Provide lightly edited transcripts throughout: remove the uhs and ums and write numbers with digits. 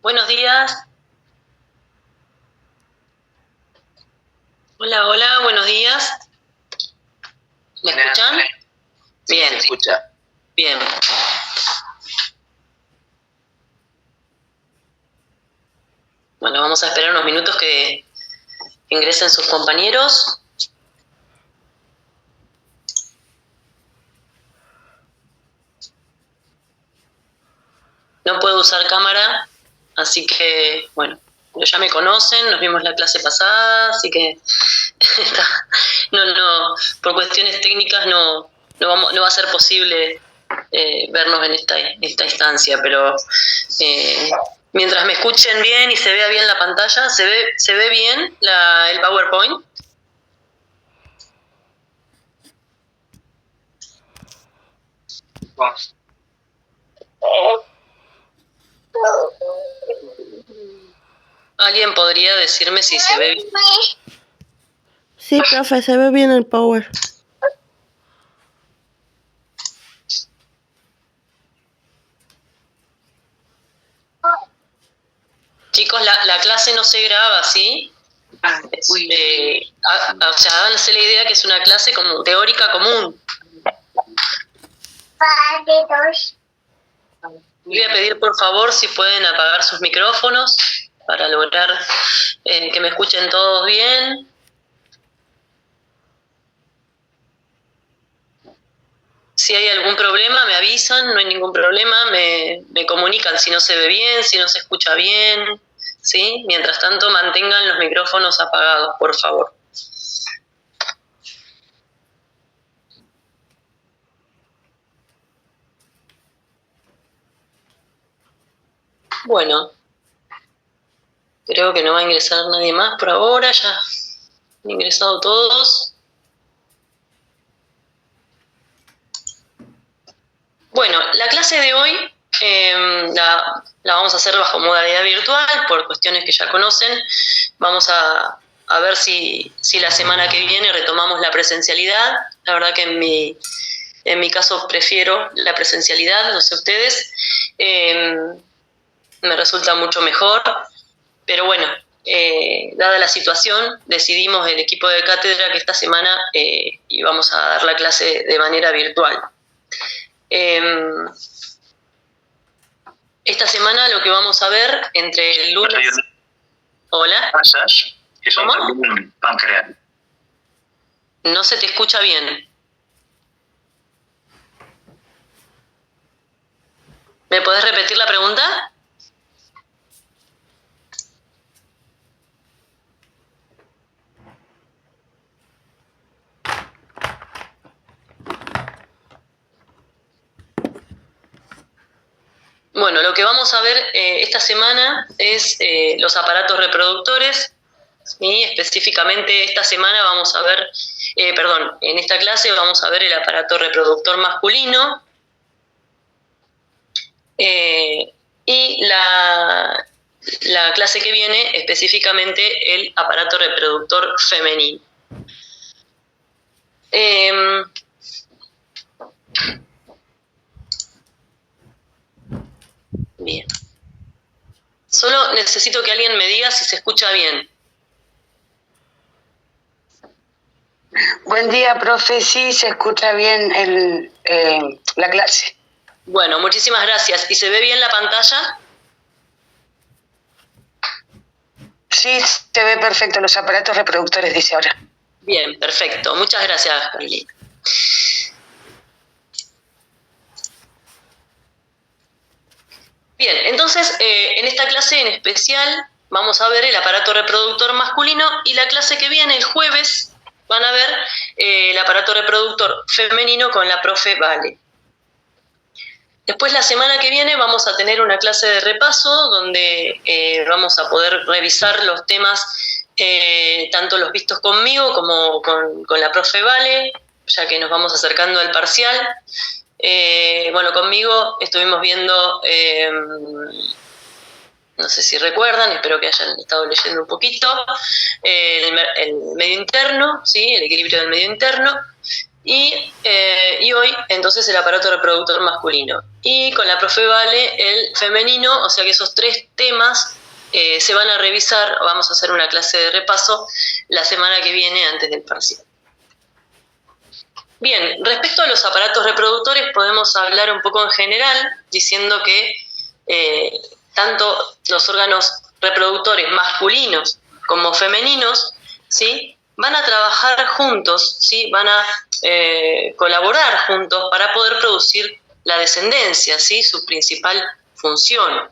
Buenos días. Hola, hola, buenos días. ¿Me escuchan? Sí, Bien. se escucha. Bien. Bueno, vamos a esperar unos minutos que ingresen sus compañeros. No puedo usar cámara, así que, bueno, pero ya me conocen, nos vimos la clase pasada, así que por cuestiones técnicas no va a ser posible vernos en esta instancia, pero mientras me escuchen bien y se vea bien la pantalla, ¿se ve bien el PowerPoint? Vamos. ¿Alguien podría decirme si se ve bien? Sí, profe, se ve bien el Power. Chicos, la clase no se graba, ¿sí? O sea, háganse la idea que es una clase como teórica común. Voy a pedir por favor si pueden apagar sus micrófonos para lograr que me escuchen todos bien. Si hay algún problema me avisan, no hay ningún problema, me comunican si no se ve bien, si no se escucha bien, ¿sí? Mientras tanto mantengan los micrófonos apagados, por favor. Bueno, creo que no va a ingresar nadie más por ahora, ya han ingresado todos. Bueno, la clase de hoy la vamos a hacer bajo modalidad virtual por cuestiones que ya conocen. Vamos a ver si la semana que viene retomamos la presencialidad. La verdad que en mi caso prefiero la presencialidad, no sé ustedes. Me resulta mucho mejor, pero bueno, dada la situación, decidimos el equipo de cátedra que esta semana íbamos a dar la clase de manera virtual. Esta semana lo que vamos a ver entre el lunes... Hola. ¿Cómo? No se te escucha bien. ¿Me podés repetir la pregunta? Bueno, lo que vamos a ver esta semana es los aparatos reproductores. ¿Sí? Específicamente esta semana vamos a ver, en esta clase vamos a ver el aparato reproductor masculino y la clase que viene específicamente el aparato reproductor femenino. Bien. Solo necesito que alguien me diga si se escucha bien. Buen día, profe. Sí, se escucha bien la clase. Bueno, muchísimas gracias. ¿Y se ve bien la pantalla? Sí, se ve perfecto. Los aparatos reproductores, dice ahora. Bien, perfecto. Muchas gracias, Carolina. Bien, entonces en esta clase en especial vamos a ver el aparato reproductor masculino y la clase que viene el jueves van a ver el aparato reproductor femenino con la profe Vale. Después la semana que viene vamos a tener una clase de repaso donde vamos a poder revisar los temas, tanto los vistos conmigo como con la profe Vale, ya que nos vamos acercando al parcial. Bueno, conmigo estuvimos viendo, no sé si recuerdan, espero que hayan estado leyendo un poquito, el medio interno, ¿sí? El equilibrio del medio interno. y hoy entonces el aparato reproductor masculino. Y con la profe Vale el femenino, o sea que esos 3 temas se van a revisar, vamos a hacer una clase de repaso la semana que viene antes del parcial. Bien, respecto a los aparatos reproductores podemos hablar un poco en general, diciendo que tanto los órganos reproductores masculinos como femeninos, ¿sí?, van a trabajar juntos, ¿sí?, van a colaborar juntos para poder producir la descendencia, ¿sí?, su principal función.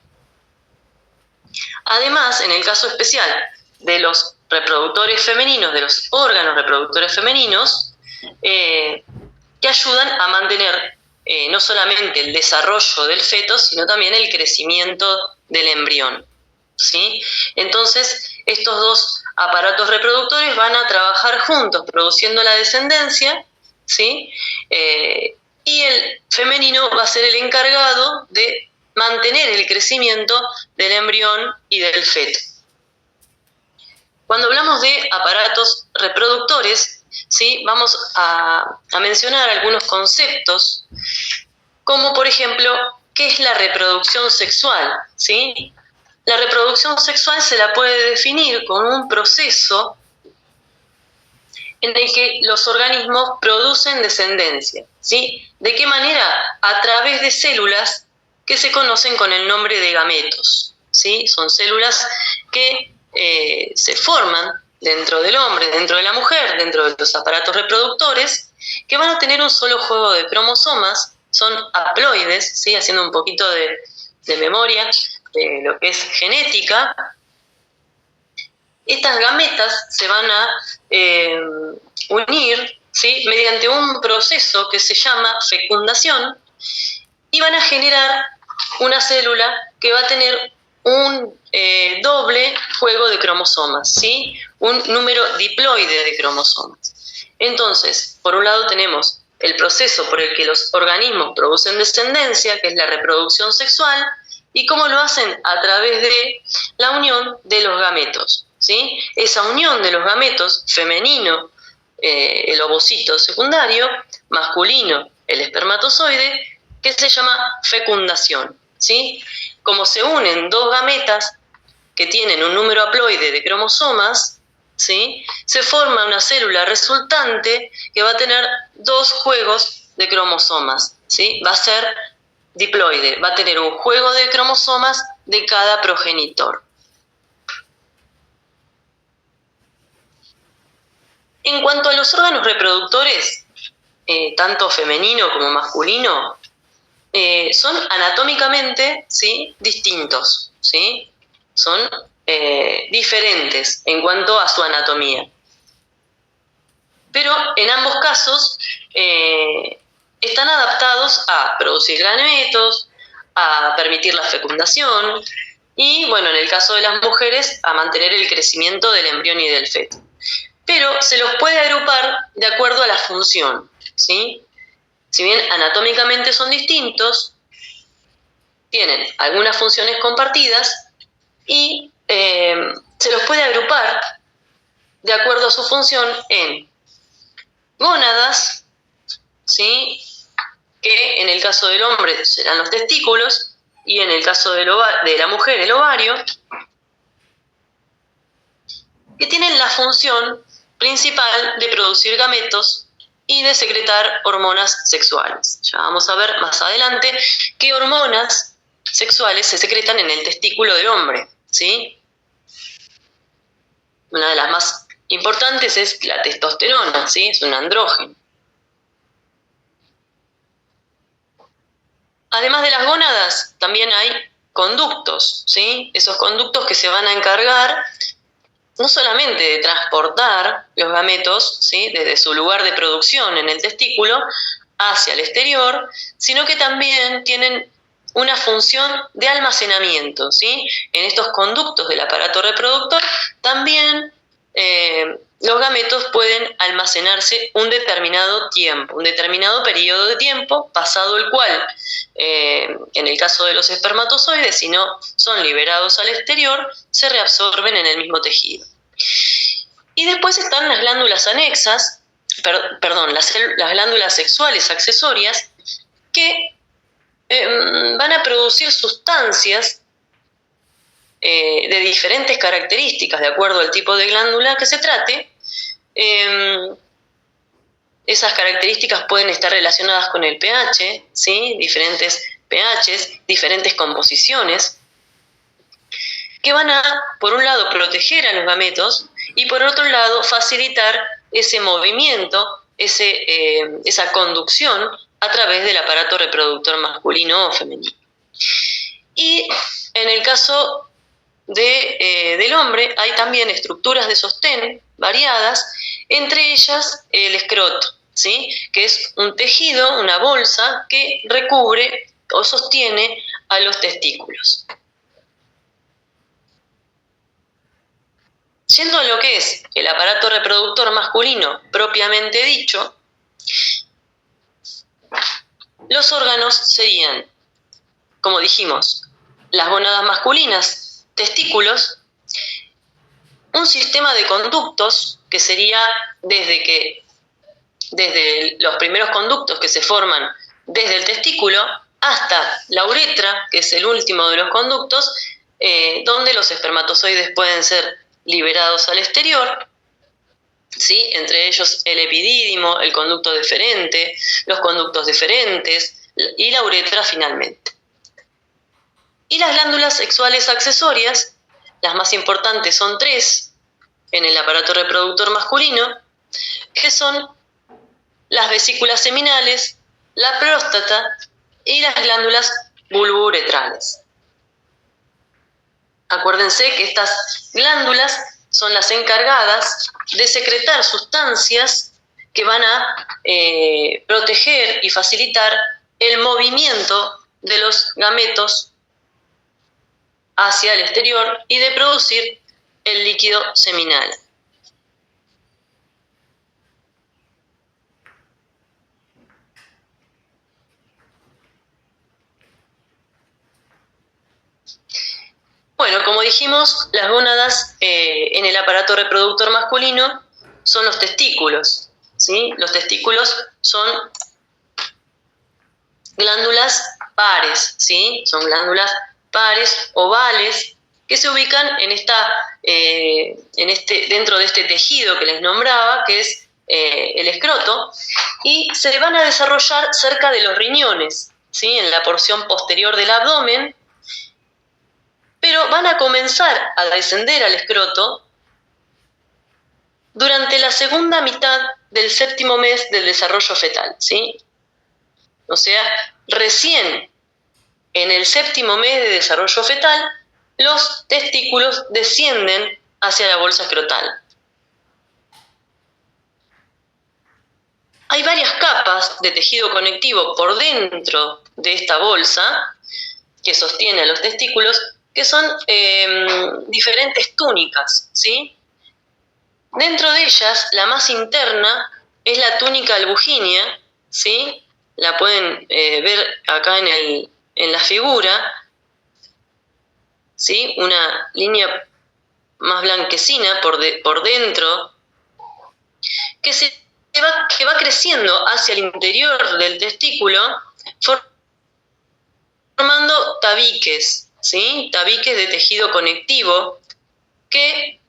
Además, en el caso especial de los reproductores femeninos, de los órganos reproductores femeninos, que ayudan a mantener no solamente el desarrollo del feto, sino también el crecimiento del embrión, ¿sí? Entonces, estos 2 aparatos reproductores van a trabajar juntos, produciendo la descendencia, ¿sí? Y el femenino va a ser el encargado de mantener el crecimiento del embrión y del feto. Cuando hablamos de aparatos reproductores, ¿sí?, vamos a mencionar algunos conceptos, como por ejemplo, ¿qué es la reproducción sexual? ¿Sí? La reproducción sexual se la puede definir como un proceso en el que los organismos producen descendencia, ¿sí? ¿De qué manera? A través de células que se conocen con el nombre de gametos, ¿sí? Son células que se forman dentro del hombre, dentro de la mujer, dentro de los aparatos reproductores, que van a tener un solo juego de cromosomas, son haploides, ¿sí?, haciendo un poquito de memoria de lo que es genética. Estas gametas se van a unir, ¿sí?, mediante un proceso que se llama fecundación y van a generar una célula que va a tener un doble juego de cromosomas, ¿sí?, un número diploide de cromosomas. Entonces, por un lado tenemos el proceso por el que los organismos producen descendencia, que es la reproducción sexual, y cómo lo hacen a través de la unión de los gametos, ¿sí? Esa unión de los gametos, femenino, el ovocito secundario, masculino, el espermatozoide, que se llama fecundación, ¿sí? Como se unen 2 gametas que tienen un número haploide de cromosomas, ¿sí?, se forma una célula resultante que va a tener 2 juegos de cromosomas, ¿sí? Va a ser diploide, va a tener un juego de cromosomas de cada progenitor. En cuanto a los órganos reproductores, tanto femenino como masculino, son anatómicamente, ¿sí?, distintos, ¿sí? Son diferentes en cuanto a su anatomía. Pero en ambos casos están adaptados a producir gametos, a permitir la fecundación y, bueno, en el caso de las mujeres, a mantener el crecimiento del embrión y del feto. Pero se los puede agrupar de acuerdo a la función, ¿sí? Si bien anatómicamente son distintos, tienen algunas funciones compartidas y se los puede agrupar de acuerdo a su función en gónadas, ¿sí?, que en el caso del hombre serán los testículos y en el caso de la mujer el ovario, que tienen la función principal de producir gametos y de secretar hormonas sexuales. Ya vamos a ver más adelante qué hormonas sexuales se secretan en el testículo del hombre, ¿sí? Una de las más importantes es la testosterona, ¿sí? Es un andrógeno. Además de las gónadas, también hay conductos, ¿sí? Esos conductos que se van a encargar no solamente de transportar los gametos, ¿sí?, desde su lugar de producción en el testículo hacia el exterior, sino que también tienen una función de almacenamiento, ¿sí? En estos conductos del aparato reproductor también los gametos pueden almacenarse un determinado tiempo, un determinado periodo de tiempo, pasado el cual, en el caso de los espermatozoides, si no son liberados al exterior, se reabsorben en el mismo tejido. Y después están las glándulas anexas, perdón, las glándulas sexuales accesorias que van a producir sustancias de diferentes características de acuerdo al tipo de glándula que se trate. Esas características pueden estar relacionadas con el pH, ¿sí? Diferentes pHs, diferentes composiciones, que van a, por un lado, proteger a los gametos y por otro lado, facilitar ese movimiento, esa conducción a través del aparato reproductor masculino o femenino. Y en el caso del hombre hay también estructuras de sostén variadas, entre ellas el escroto, ¿sí? Que es un tejido, una bolsa que recubre o sostiene a los testículos. Yendo a lo que es el aparato reproductor masculino propiamente dicho, los órganos serían, como dijimos, las gónadas masculinas, testículos, un sistema de conductos que sería desde los primeros conductos que se forman desde el testículo hasta la uretra, que es el último de los conductos, donde los espermatozoides pueden ser liberados al exterior, ¿sí? Entre ellos el epidídimo, el conducto deferente, los conductos deferentes y la uretra finalmente. Y las glándulas sexuales accesorias, las más importantes son 3 en el aparato reproductor masculino, que son las vesículas seminales, la próstata y las glándulas bulbouretrales. Acuérdense que estas glándulas son las encargadas de secretar sustancias que van a proteger y facilitar el movimiento de los gametos hacia el exterior y de producir el líquido seminal. Bueno, como dijimos, las gónadas en el aparato reproductor masculino son los testículos, ¿sí? Los testículos son glándulas pares, ¿sí? Son glándulas pares, ovales, que se ubican dentro de este tejido que les nombraba, que es el escroto, y se van a desarrollar cerca de los riñones, ¿sí? En la porción posterior del abdomen, pero van a comenzar a descender al escroto durante la segunda mitad del 7º mes del desarrollo fetal, ¿sí? O sea, recién en el 7º mes de desarrollo fetal, los testículos descienden hacia la bolsa escrotal. Hay varias capas de tejido conectivo por dentro de esta bolsa que sostiene a los testículos, que son diferentes túnicas, ¿sí? Dentro de ellas, la más interna es la túnica albuginea, ¿sí? La pueden ver acá en la figura, ¿sí? Una línea más blanquecina por dentro, que va creciendo hacia el interior del testículo, formando tabiques, ¿sí? Tabiques de tejido conectivo que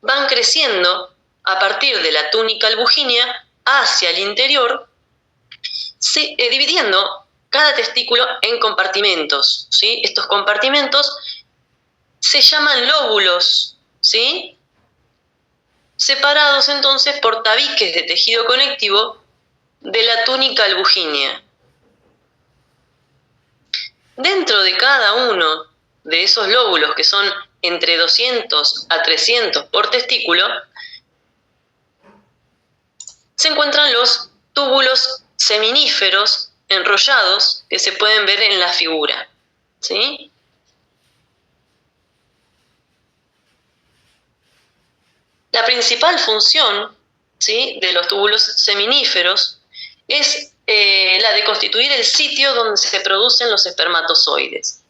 van creciendo a partir de la túnica albuginea hacia el interior, dividiendo cada testículo en compartimentos, ¿sí? Estos compartimentos se llaman lóbulos, ¿sí? Separados entonces por tabiques de tejido conectivo de la túnica albuginea. Dentro de cada uno de esos lóbulos, que son entre 200 a 300 por testículo, se encuentran los túbulos seminíferos enrollados que se pueden ver en la figura, ¿sí? La principal función, ¿sí?, de los túbulos seminíferos es la de constituir el sitio donde se producen los espermatozoides,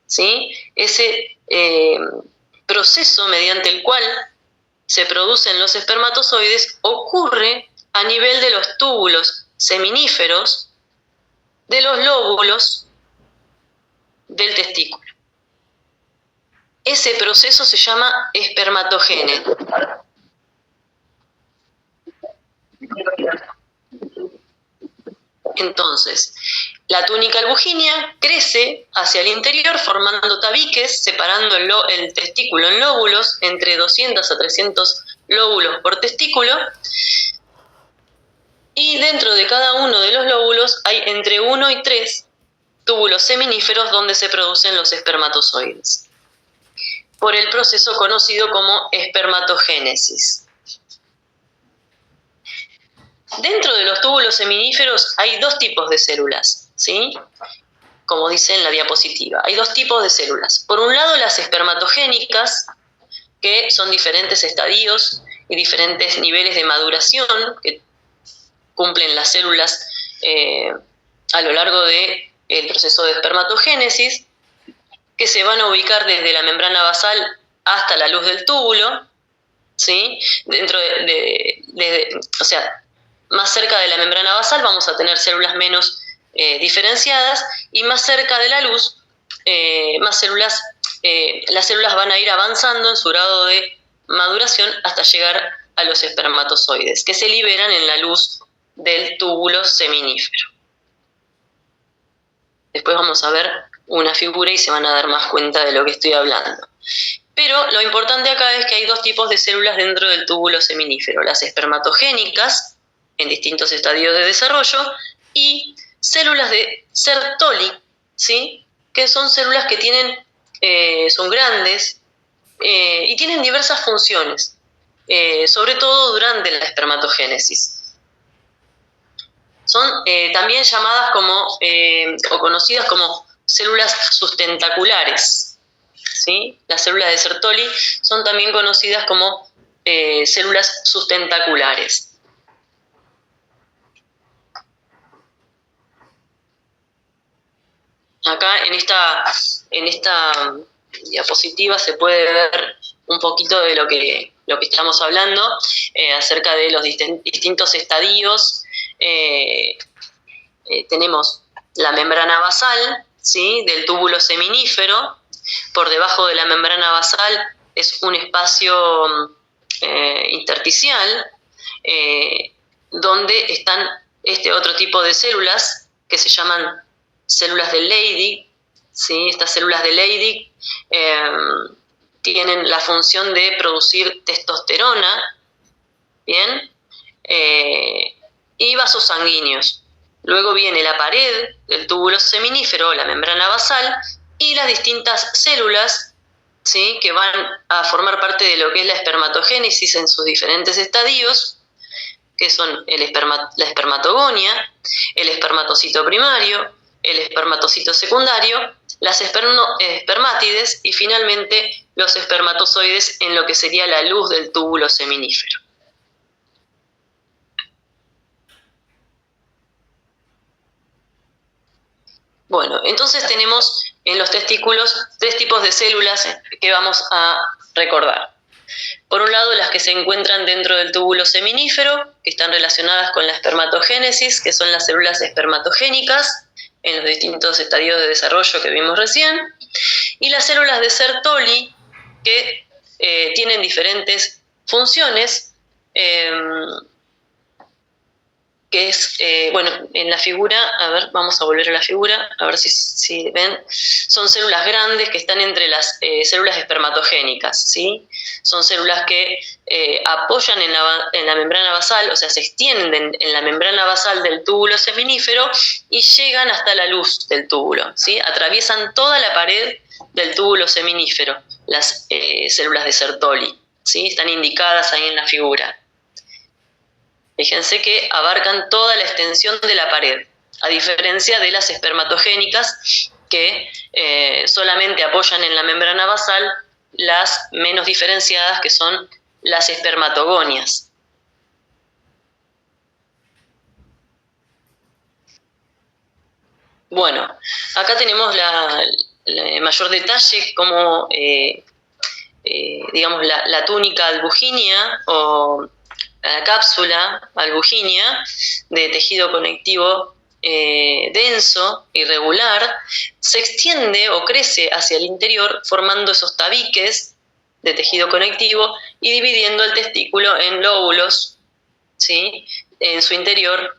¿sí? Ese proceso mediante el cual se producen los espermatozoides ocurre a nivel de los túbulos seminíferos de los lóbulos del testículo. Ese proceso se llama espermatogénesis. Entonces, la túnica albuginea crece hacia el interior formando tabiques, separando el testículo en lóbulos, entre 200 a 300 lóbulos por testículo, y dentro de cada uno de los lóbulos hay entre 1 y 3 túbulos seminíferos donde se producen los espermatozoides, por el proceso conocido como espermatogénesis. Dentro de los túbulos seminíferos hay dos tipos de células, ¿sí? Como dice en la diapositiva, hay dos tipos de células. Por un lado, las espermatogénicas, que son diferentes estadios y diferentes niveles de maduración que cumplen las células a lo largo del proceso de espermatogénesis, que se van a ubicar desde la membrana basal hasta la luz del túbulo, ¿sí? Dentro o sea, más cerca de la membrana basal vamos a tener células menos diferenciadas, y más cerca de la luz, las células van a ir avanzando en su grado de maduración hasta llegar a los espermatozoides, que se liberan en la luz del túbulo seminífero. Después vamos a ver una figura y se van a dar más cuenta de lo que estoy hablando. Pero lo importante acá es que hay dos tipos de células dentro del túbulo seminífero: las espermatogénicas, en distintos estadios de desarrollo, y células de Sertoli, ¿sí? Que son células que son grandes y tienen diversas funciones, sobre todo durante la espermatogénesis. Son también llamadas como, o conocidas como células sustentaculares, ¿sí? Las células de Sertoli son también conocidas como células sustentaculares. Acá en esta diapositiva se puede ver un poquito de lo que estamos hablando, acerca de los distintos estadios. Tenemos la membrana basal, ¿sí? Del túbulo seminífero. Por debajo de la membrana basal es un espacio intersticial, donde están este otro tipo de células que se llaman células de Leydig, ¿sí? Estas células de Leydig tienen la función de producir testosterona, ¿bien? Y vasos sanguíneos. Luego viene la pared del túbulo seminífero, la membrana basal, y las distintas células, ¿sí? Que van a formar parte de lo que es la espermatogénesis en sus diferentes estadios, que son la espermatogonia, el espermatocito primario, el espermatocito secundario, las espermátides y finalmente los espermatozoides en lo que sería la luz del túbulo seminífero. Bueno, entonces tenemos en los testículos tres tipos de células que vamos a recordar. Por un lado, las que se encuentran dentro del túbulo seminífero, que están relacionadas con la espermatogénesis, que son las células espermatogénicas, en los distintos estadios de desarrollo que vimos recién, y las células de Sertoli, que tienen diferentes funciones, que es, bueno, en la figura, a ver, vamos a volver a la figura, a ver si ven, son células grandes que están entre las células espermatogénicas, ¿sí? Son células que apoyan en la membrana basal, o sea, se extienden en la membrana basal del túbulo seminífero y llegan hasta la luz del túbulo, ¿sí? Atraviesan toda la pared del túbulo seminífero, las células de Sertoli, ¿sí? Están indicadas ahí en la figura. Fíjense que abarcan toda la extensión de la pared, a diferencia de las espermatogénicas que solamente apoyan en la membrana basal, las menos diferenciadas, que son las espermatogonias. Bueno, acá tenemos el mayor detalle, cómo digamos, la túnica albugínea o la cápsula albugínea de tejido conectivo denso, irregular, se extiende o crece hacia el interior formando esos tabiques de tejido conectivo y dividiendo el testículo en lóbulos, ¿sí? En su interior,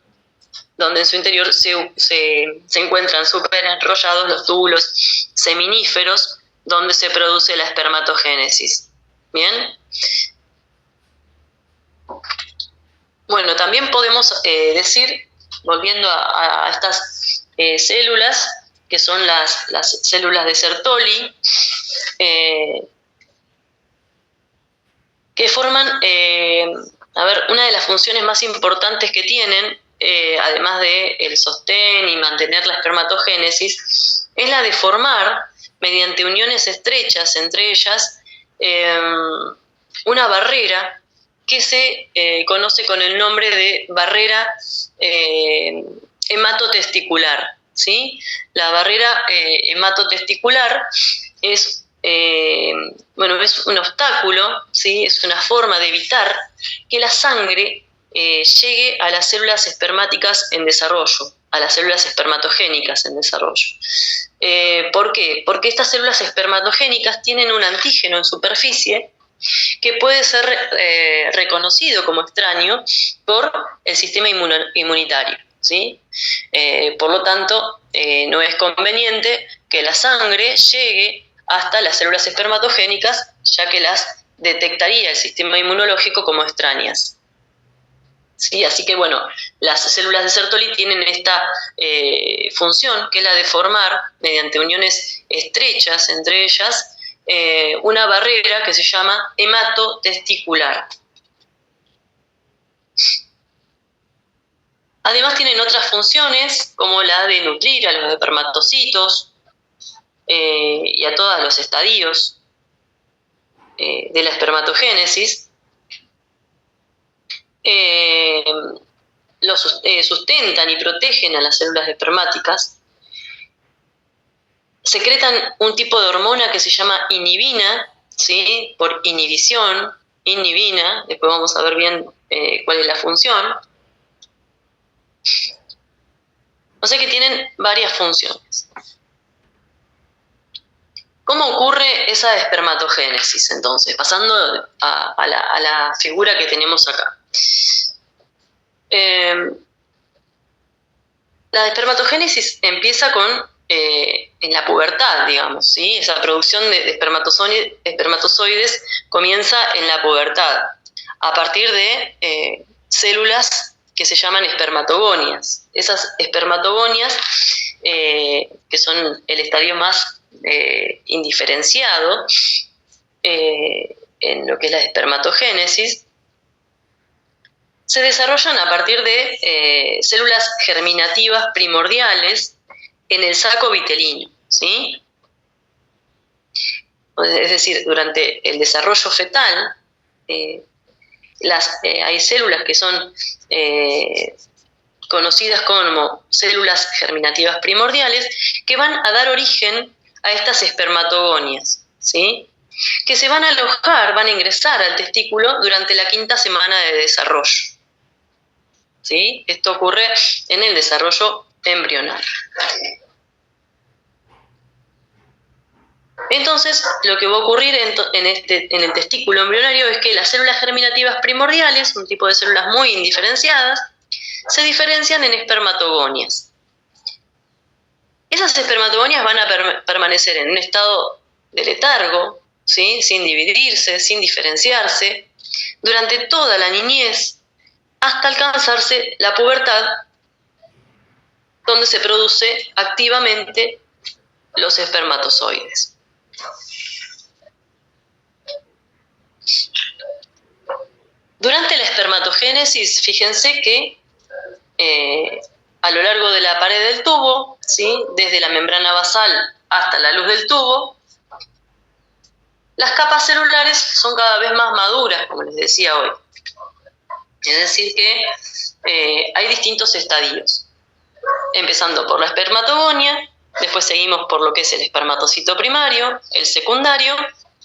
donde en su interior se encuentran súper enrollados los túbulos seminíferos, donde se produce la espermatogénesis. ¿Bien? Bueno, también podemos decir, volviendo a estas células, que son las células de Sertoli, que forman, una de las funciones más importantes que tienen, además de el sostén y mantener la espermatogénesis, es la de formar, mediante uniones estrechas entre ellas, una barrera que se conoce con el nombre de barrera hematotesticular, ¿sí? La barrera hematotesticular es un obstáculo, ¿sí? Es una forma de evitar que la sangre llegue a las células espermáticas en desarrollo, a las células espermatogénicas en desarrollo. ¿Por qué? Porque estas células espermatogénicas tienen un antígeno en superficie que puede ser reconocido como extraño por el sistema inmunitario, ¿sí? Por lo tanto, no es conveniente que la sangre llegue hasta las células espermatogénicas, ya que las detectaría el sistema inmunológico como extrañas. ¿Sí? Así que bueno, las células de Sertoli tienen esta función, que es la de formar, mediante uniones estrechas entre ellas, una barrera que se llama hematotesticular. Además tienen otras funciones, como la de nutrir a los espermatocitos y a todos los estadios de la espermatogénesis. Sustentan y protegen a las células espermáticas. Secretan un tipo de hormona que se llama inhibina, ¿sí? Por inhibición, inhibina, después vamos a ver bien cuál es la función. O sea que tienen varias funciones. ¿Cómo ocurre esa espermatogénesis entonces? Pasando a la figura que tenemos acá. La espermatogénesis empieza en la pubertad, digamos, ¿sí? Esa producción de espermatozoides comienza en la pubertad, a partir de células que se llaman espermatogonias. Esas espermatogonias, que son el estadio más indiferenciado en lo que es la espermatogénesis, se desarrollan a partir de células germinativas primordiales en el saco vitelino, ¿sí? Es decir, durante el desarrollo fetal, hay células que son conocidas como células germinativas primordiales, que van a dar origen a estas espermatogonias, ¿sí? Que se van a alojar, van a ingresar al testículo durante la 5ª semana de desarrollo, ¿sí? Esto ocurre en el desarrollo embrional. Entonces, lo que va a ocurrir en el testículo embrionario es que las células germinativas primordiales, un tipo de células muy indiferenciadas, se diferencian en espermatogonias. Esas espermatogonias van a permanecer en un estado de letargo, ¿sí? Sin dividirse, sin diferenciarse, durante toda la niñez, hasta alcanzarse la pubertad, donde se produce activamente los espermatozoides. Durante la espermatogénesis, fíjense que a lo largo de la pared del tubo, ¿sí? Desde la membrana basal hasta la luz del tubo, las capas celulares son cada vez más maduras, como les decía hoy. Es decir que hay distintos estadios, empezando por la espermatogonia, después seguimos por lo que es el espermatocito primario, el secundario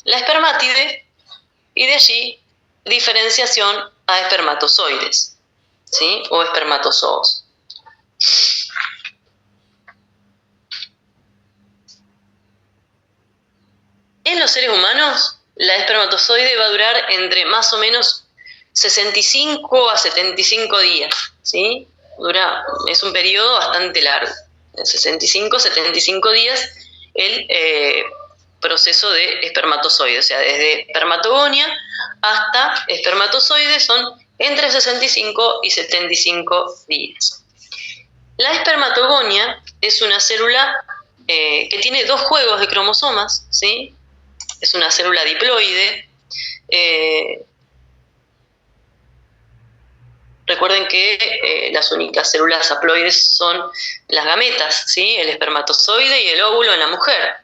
la espermátide y de allí diferenciación a espermatozoides, ¿sí? O espermatozoos. En los seres humanos, la espermatozoide va a durar entre más o menos 65 a 75 días, ¿sí? Es un periodo bastante largo, de 65 a 75 días el proceso de espermatozoide, o sea, desde espermatogonia hasta espermatozoide son entre 65 y 75 días. La espermatogonia es una célula que tiene dos juegos de cromosomas, ¿sí? Es una célula diploide. Recuerden que las únicas células haploides son las gametas, ¿sí? El espermatozoide y el óvulo en la mujer.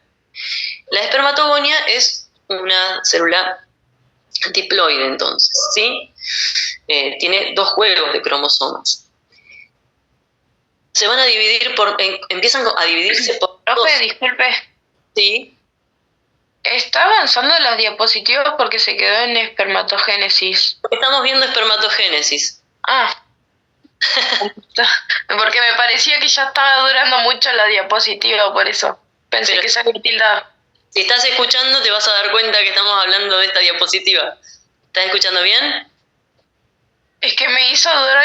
La espermatogonia es una célula diploide, entonces, ¿sí? Tiene dos juegos de cromosomas. Se van a dividir empiezan a dividirse por Profe, dos. disculpe. Sí. Está avanzando las diapositivas porque se quedó en espermatogénesis. Estamos viendo espermatogénesis. Ah. Porque me parecía que ya estaba durando mucho la diapositiva, por eso. Pensé que se había tildado. Si estás escuchando, te vas a dar cuenta que estamos hablando de esta diapositiva. ¿Estás escuchando bien? Es que me hizo dudar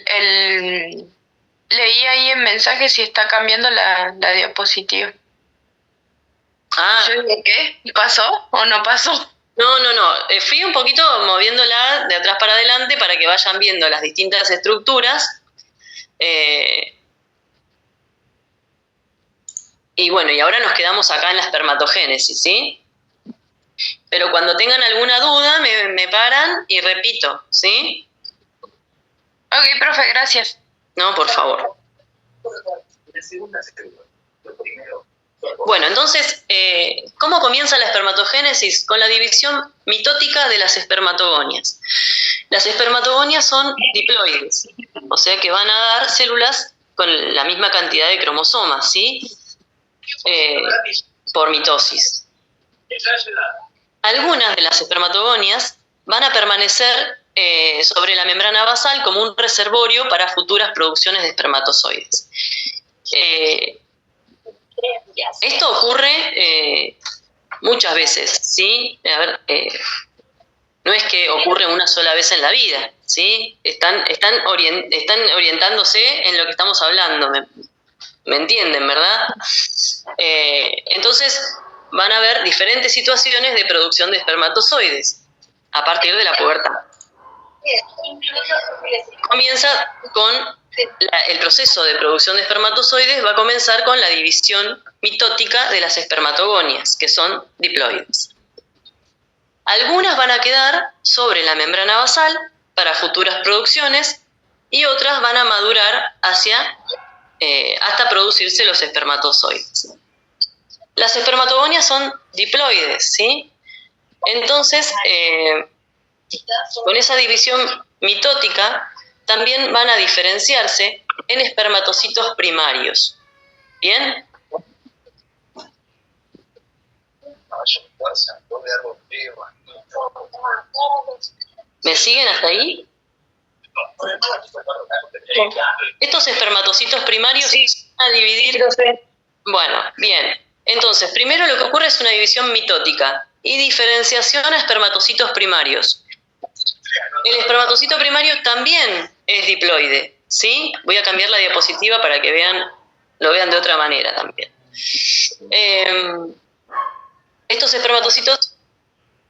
el leí ahí en mensajes si está cambiando la diapositiva. Ah. Yo dije, ¿qué? ¿Pasó o no pasó? No. Fui un poquito moviéndola de atrás para adelante para que vayan viendo las distintas estructuras. Y bueno, y ahora nos quedamos acá en la espermatogénesis, ¿sí? Pero cuando tengan alguna duda, me paran y repito, ¿sí? Ok, profe, gracias. No, por favor. Bueno, entonces, ¿cómo comienza la espermatogénesis? Con la división mitótica de las espermatogonias. Las espermatogonias son diploides, o sea que van a dar células con la misma cantidad de cromosomas, ¿sí? Por mitosis. Algunas de las espermatogonias van a permanecer sobre la membrana basal como un reservorio para futuras producciones de espermatozoides. Esto ocurre muchas veces, ¿sí? A ver, no es que ocurre una sola vez en la vida, ¿sí? Están orientándose en lo que estamos hablando, ¿me entienden, verdad? Entonces, van a haber diferentes situaciones de producción de espermatozoides a partir de la pubertad. Comienza con el proceso de producción de espermatozoides, va a comenzar con la división mitótica de las espermatogonias, que son diploides. Algunas van a quedar sobre la membrana basal para futuras producciones y otras van a madurar hasta producirse los espermatozoides. Las espermatogonias son diploides, ¿sí? Entonces, con esa división mitótica, también van a diferenciarse en espermatocitos primarios. ¿Bien? ¿Me siguen hasta ahí? Estos espermatocitos primarios se van a dividir. Bueno, bien. Entonces, primero lo que ocurre es una división mitótica y diferenciación a espermatocitos primarios. El espermatocito primario también es diploide, ¿sí? Voy a cambiar la diapositiva para que lo vean de otra manera también. Estos espermatocitos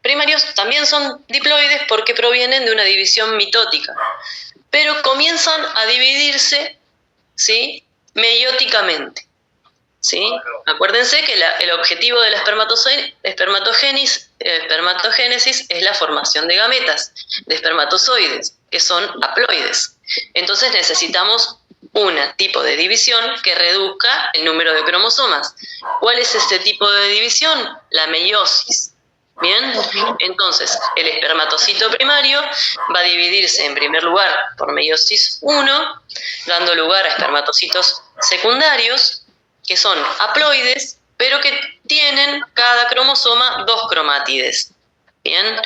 primarios también son diploides porque provienen de una división mitótica, pero comienzan a dividirse, ¿sí? Meióticamente, ¿sí? Acuérdense que el objetivo de la espermatogénesis es la formación de gametas, de espermatozoides, que son haploides. Entonces necesitamos un tipo de división que reduzca el número de cromosomas. ¿Cuál es este tipo de división? La meiosis. ¿Bien? Entonces, el espermatocito primario va a dividirse en primer lugar por meiosis 1, dando lugar a espermatocitos secundarios, que son haploides, pero que tienen cada cromosoma 2 cromátides. Bien.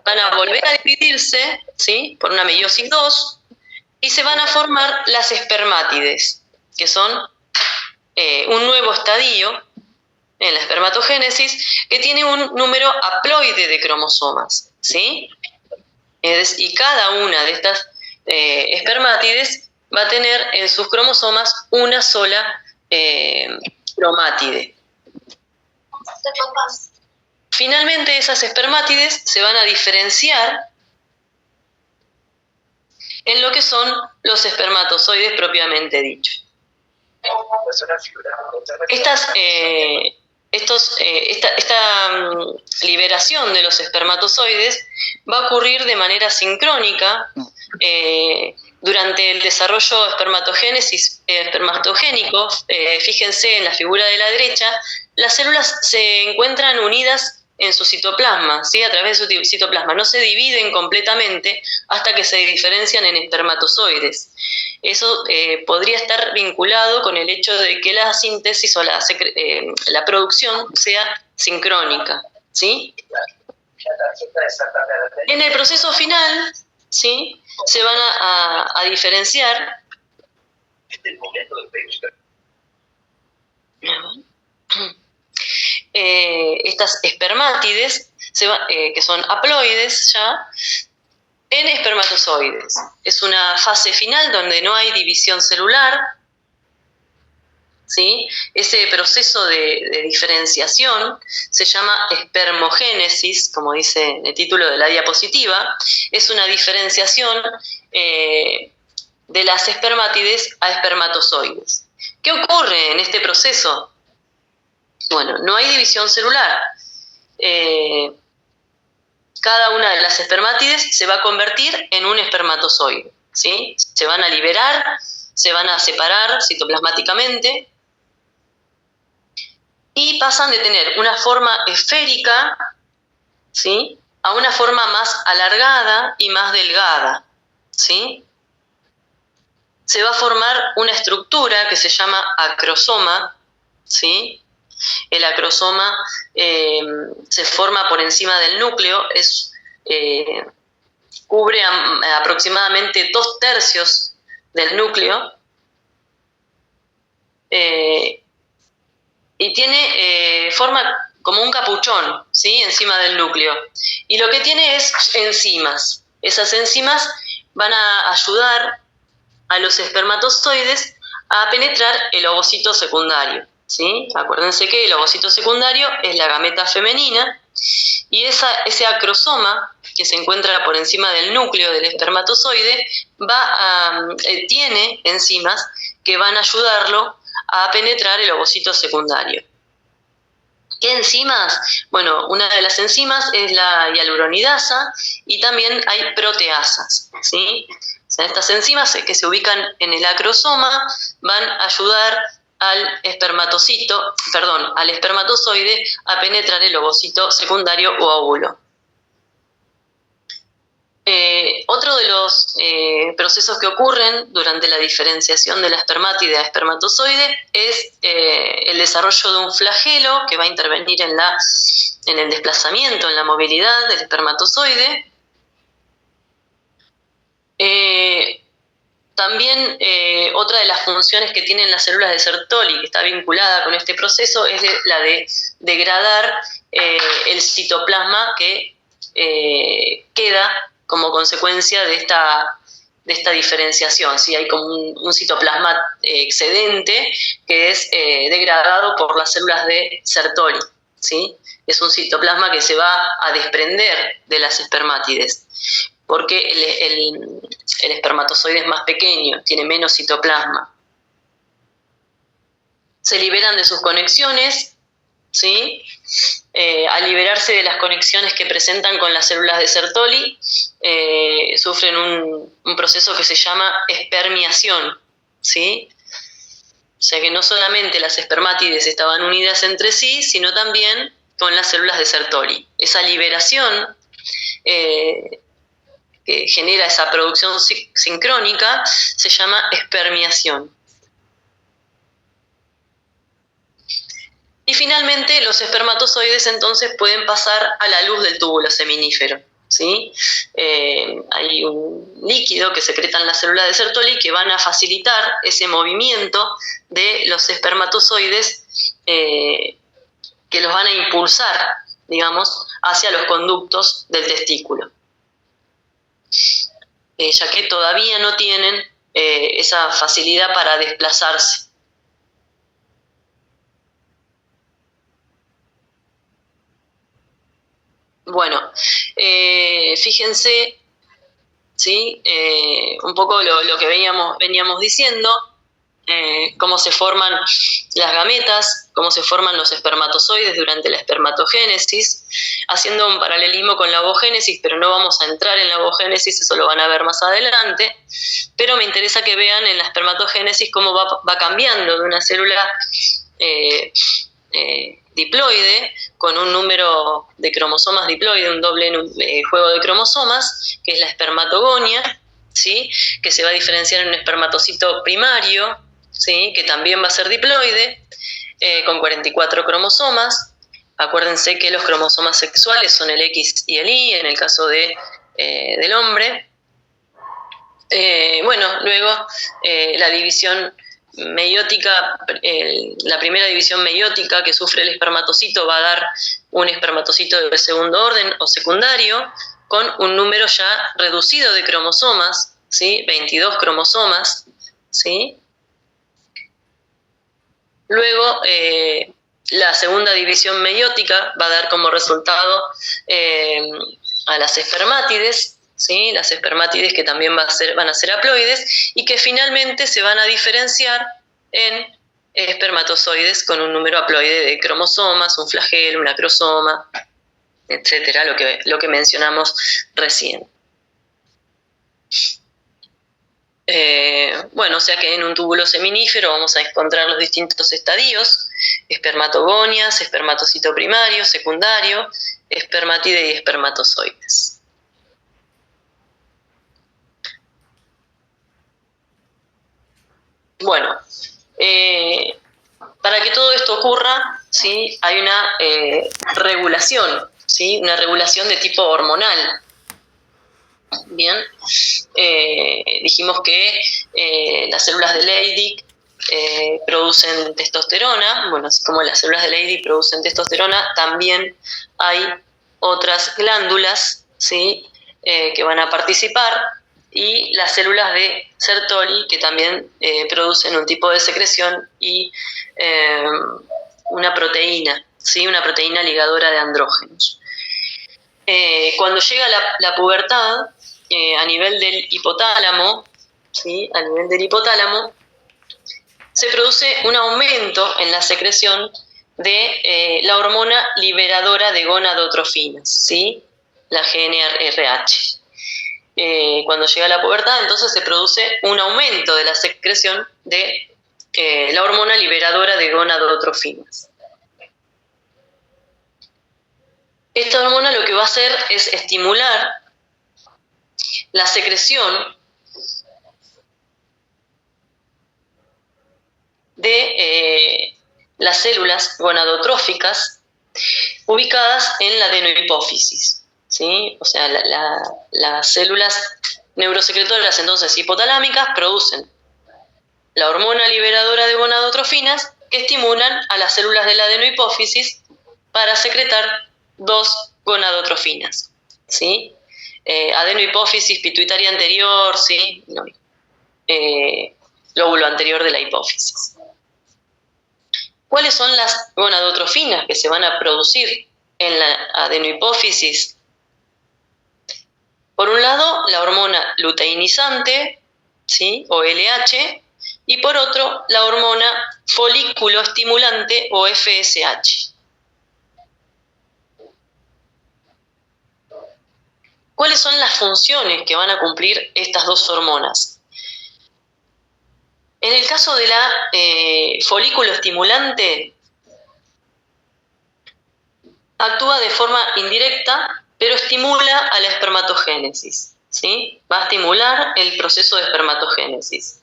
Van a volver a dividirse, ¿sí?, por una meiosis 2 y se van a formar las espermátides, que son un nuevo estadio en la espermatogénesis que tiene un número haploide de cromosomas, ¿sí? Y cada una de estas espermátides va a tener en sus cromosomas una sola cromátide. Finalmente, esas espermátides se van a diferenciar en lo que son los espermatozoides propiamente dicho. Esta liberación de los espermatozoides va a ocurrir de manera sincrónica durante el desarrollo espermatogénico. Fíjense en la figura de la derecha, las células se encuentran unidas en su citoplasma, ¿sí?, a través de su citoplasma. No se dividen completamente hasta que se diferencian en espermatozoides. Eso podría estar vinculado con el hecho de que la síntesis o la producción sea sincrónica, ¿sí? En el proceso final, ¿sí?, se van a diferenciar estas espermátides, que son haploides ya, en espermatozoides. Es una fase final donde no hay división celular, ¿sí? Ese proceso de diferenciación se llama espermogénesis, como dice en el título de la diapositiva. Es una diferenciación de las espermátides a espermatozoides. ¿Qué ocurre en este proceso? Bueno, no hay división celular. Cada una de las espermátides se va a convertir en un espermatozoide, ¿sí? Se van a liberar, se van a separar citoplasmáticamente y pasan de tener una forma esférica, ¿sí?, a una forma más alargada y más delgada, ¿sí? Se va a formar una estructura que se llama acrosoma, ¿sí? El acrosoma se forma por encima del núcleo, cubre aproximadamente 2/3 del núcleo y tiene forma como un capuchón, ¿sí?, encima del núcleo. Y lo que tiene es enzimas. Esas enzimas van a ayudar a los espermatozoides a penetrar el ovocito secundario, ¿sí? Acuérdense que el ovocito secundario es la gameta femenina y ese acrosoma que se encuentra por encima del núcleo del espermatozoide tiene enzimas que van a ayudarlo a penetrar el ovocito secundario. ¿Qué enzimas? Bueno, una de las enzimas es la hialuronidasa y también hay proteasas, ¿sí? O sea, estas enzimas que se ubican en el acrosoma van a ayudar al espermatozoide a penetrar el ovocito secundario o óvulo. Otro de los procesos que ocurren durante la diferenciación de la espermátide a espermatozoide es el desarrollo de un flagelo que va a intervenir en el desplazamiento, en la movilidad del espermatozoide. También otra de las funciones que tienen las células de Sertoli, que está vinculada con este proceso, es la de degradar el citoplasma que queda como consecuencia de esta diferenciación. ¿Sí? Hay como un citoplasma excedente que es degradado por las células de Sertoli, ¿sí? Es un citoplasma que se va a desprender de las espermátides, porque el espermatozoide es más pequeño, tiene menos citoplasma. Se liberan de sus conexiones, ¿sí? Al liberarse de las conexiones que presentan con las células de Sertoli, sufren un proceso que se llama espermiación, ¿sí? O sea que no solamente las espermátides estaban unidas entre sí, sino también con las células de Sertoli. Esa liberación que genera esa producción sincrónica se llama espermiación. Y finalmente los espermatozoides entonces pueden pasar a la luz del túbulo seminífero, ¿sí? Hay un líquido que secretan las células de Sertoli que van a facilitar ese movimiento de los espermatozoides que los van a impulsar, digamos, hacia los conductos del testículo, ya que todavía no tienen esa facilidad para desplazarse. Bueno, fíjense, ¿sí? Un poco lo que veníamos diciendo, cómo se forman las gametas, cómo se forman los espermatozoides durante la espermatogénesis, haciendo un paralelismo con la ovogénesis, pero no vamos a entrar en la ovogénesis, eso lo van a ver más adelante, pero me interesa que vean en la espermatogénesis cómo va cambiando de una célula diploide, con un número de cromosomas diploide, un doble juego de cromosomas, que es la espermatogonia, ¿sí? Que se va a diferenciar en un espermatocito primario, ¿sí? Que también va a ser diploide, con 44 cromosomas. Acuérdense que los cromosomas sexuales son el X y el Y, en el caso del hombre. Luego la división meiótica, la primera división meiótica que sufre el espermatocito va a dar un espermatocito de segundo orden o secundario con un número ya reducido de cromosomas, ¿sí? 22 cromosomas, ¿sí? Luego la segunda división meiótica va a dar como resultado a las espermátides, ¿sí? Las espermátides que también van a ser haploides y que finalmente se van a diferenciar en espermatozoides con un número haploide de cromosomas, un flagelo, un acrosoma, etcétera, lo que mencionamos recién. O sea que en un túbulo seminífero vamos a encontrar los distintos estadios: espermatogonias, espermatocito primario, secundario, espermatide y espermatozoides. Bueno, para que todo esto ocurra, ¿sí? Hay una regulación, ¿sí? Una regulación de tipo hormonal. Bien, dijimos que las células de Leydig producen testosterona. Bueno, así como las células de Leydig producen testosterona, también hay otras glándulas, ¿sí? Que van a participar, y las células de Sertoli que también producen un tipo de secreción y una proteína, ¿sí? Una proteína ligadora de andrógenos. Cuando llega la pubertad, a nivel del hipotálamo, ¿sí? A nivel del hipotálamo, se produce un aumento en la secreción de la hormona liberadora de gonadotrofinas, ¿sí? La GnRH. Cuando llega la pubertad, entonces se produce un aumento de la secreción de la hormona liberadora de gonadotrofinas. Esta hormona lo que va a hacer es estimular la secreción de las células gonadotróficas ubicadas en la adenohipófisis, ¿sí? O sea, las células neurosecretoras entonces hipotalámicas producen la hormona liberadora de gonadotrofinas que estimulan a las células de la adenohipófisis para secretar dos gonadotrofinas, ¿sí? Adenohipófisis, pituitaria anterior, ¿sí? No, lóbulo anterior de la hipófisis. ¿Cuáles son las gonadotrofinas que se van a producir en la adenohipófisis? Por un lado, la hormona luteinizante, ¿sí? O LH, y por otro, la hormona folículo estimulante o FSH. ¿Cuáles son las funciones que van a cumplir estas dos hormonas? En el caso de la folículo estimulante, actúa de forma indirecta, pero estimula a la espermatogénesis, ¿sí? Va a estimular el proceso de espermatogénesis.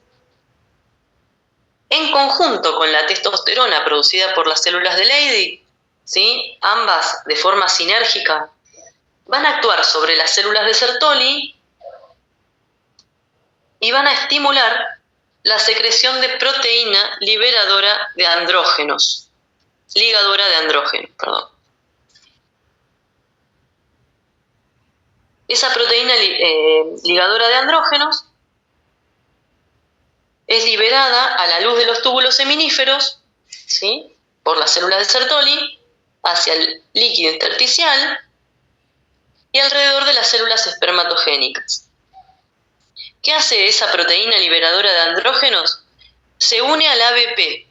en conjunto con la testosterona producida por las células de Leydig, ¿sí? Ambas de forma sinérgica, van a actuar sobre las células de Sertoli y van a estimular la secreción de proteína liberadora de andrógenos, ligadora de andrógenos, perdón. Esa proteína ligadora de andrógenos es liberada a la luz de los túbulos seminíferos, ¿sí?, por las células de Sertoli hacia el líquido intersticial y alrededor de las células espermatogénicas. ¿Qué hace esa proteína liberadora de andrógenos? Se une al ABP,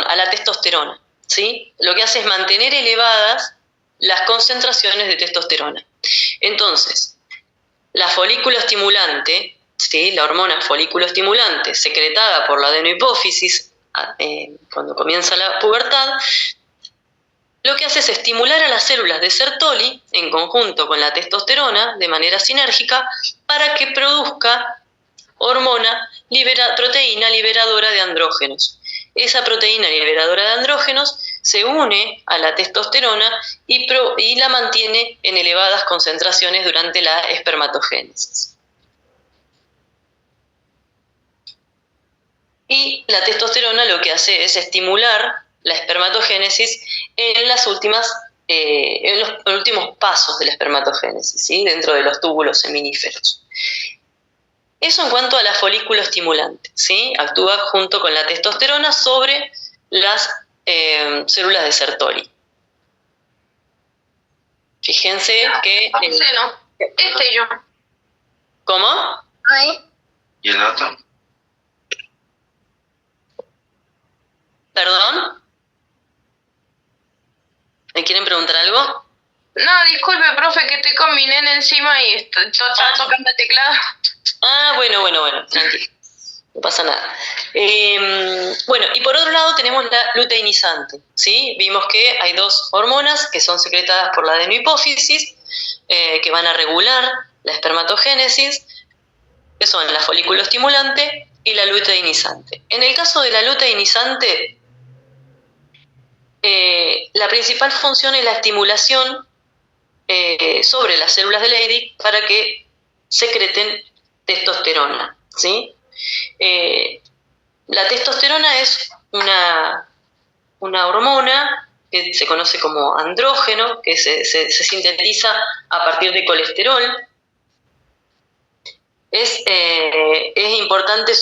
a la testosterona, ¿sí? Lo que hace es mantener elevadas las concentraciones de testosterona. Entonces, la folículo estimulante, ¿sí?, la hormona folículo estimulante secretada por la adenohipófisis cuando comienza la pubertad, lo que hace es estimular a las células de Sertoli en conjunto con la testosterona de manera sinérgica para que produzca proteína liberadora de andrógenos. Esa proteína liberadora de andrógenos se une a la testosterona y la mantiene en elevadas concentraciones durante la espermatogénesis. Y la testosterona lo que hace es estimular la espermatogénesis en los últimos pasos de la espermatogénesis, ¿sí?, dentro de los túbulos seminíferos. Eso en cuanto a la folículo estimulante, ¿sí? Actúa junto con la testosterona sobre las células de Sertoli. Fíjense que... yo. ¿Cómo? Ahí. ¿Y el otro? ¿Perdón? ¿Me quieren preguntar algo? No, disculpe, profe, que estoy con mi nene encima y estoy tocando el teclado. Bueno, tranquilo. No pasa nada. Y por otro lado tenemos la luteinizante, ¿sí? Vimos que hay dos hormonas que son secretadas por la adenohipófisis, que van a regular la espermatogénesis, que son la folículo estimulante y la luteinizante. En el caso de la luteinizante, la principal función es la estimulación sobre las células de Leydig para que secreten testosterona, ¿sí? La testosterona es una hormona que se conoce como andrógeno, que se sintetiza a partir de colesterol. Es importante,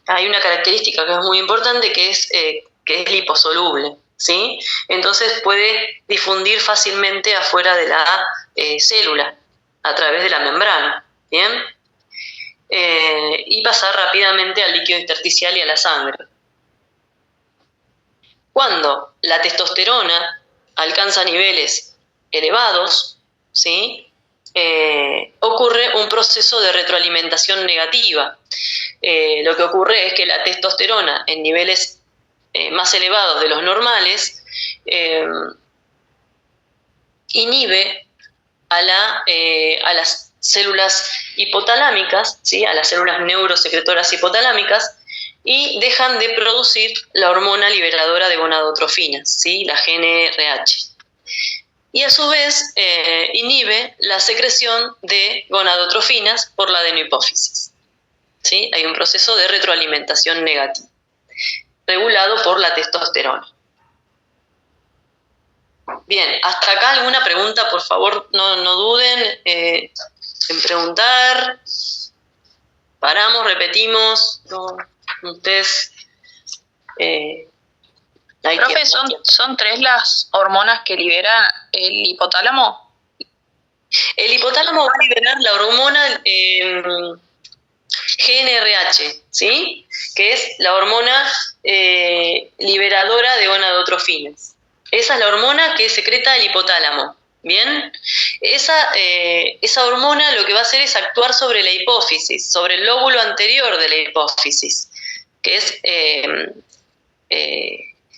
hay una característica que es muy importante, que es liposoluble, ¿sí? Entonces puede difundir fácilmente afuera de la célula, a través de la membrana, ¿bien? Y pasar rápidamente al líquido intersticial y a la sangre. Cuando la testosterona alcanza niveles elevados, ¿sí?, ocurre un proceso de retroalimentación negativa. Lo que ocurre es que la testosterona en niveles más elevados de los normales inhibe a las células hipotalámicas, ¿sí?, a las células neurosecretoras hipotalámicas, y dejan de producir la hormona liberadora de gonadotrofinas, ¿sí?, la GnRH. Y a su vez inhibe la secreción de gonadotrofinas por la adenohipófisis, ¿sí? Hay un proceso de retroalimentación negativa, regulado por la testosterona. Bien, hasta acá alguna pregunta, por favor, no duden en preguntar. Paramos, repetimos. Ustedes... Profe, ¿son 3 las hormonas que libera el hipotálamo? El hipotálamo va a liberar la hormona GnRH, ¿sí?, que es la hormona liberadora de gonadotrofinas. Esa es la hormona que secreta el hipotálamo, ¿bien? Esa hormona lo que va a hacer es actuar sobre la hipófisis, sobre el lóbulo anterior de la hipófisis, que es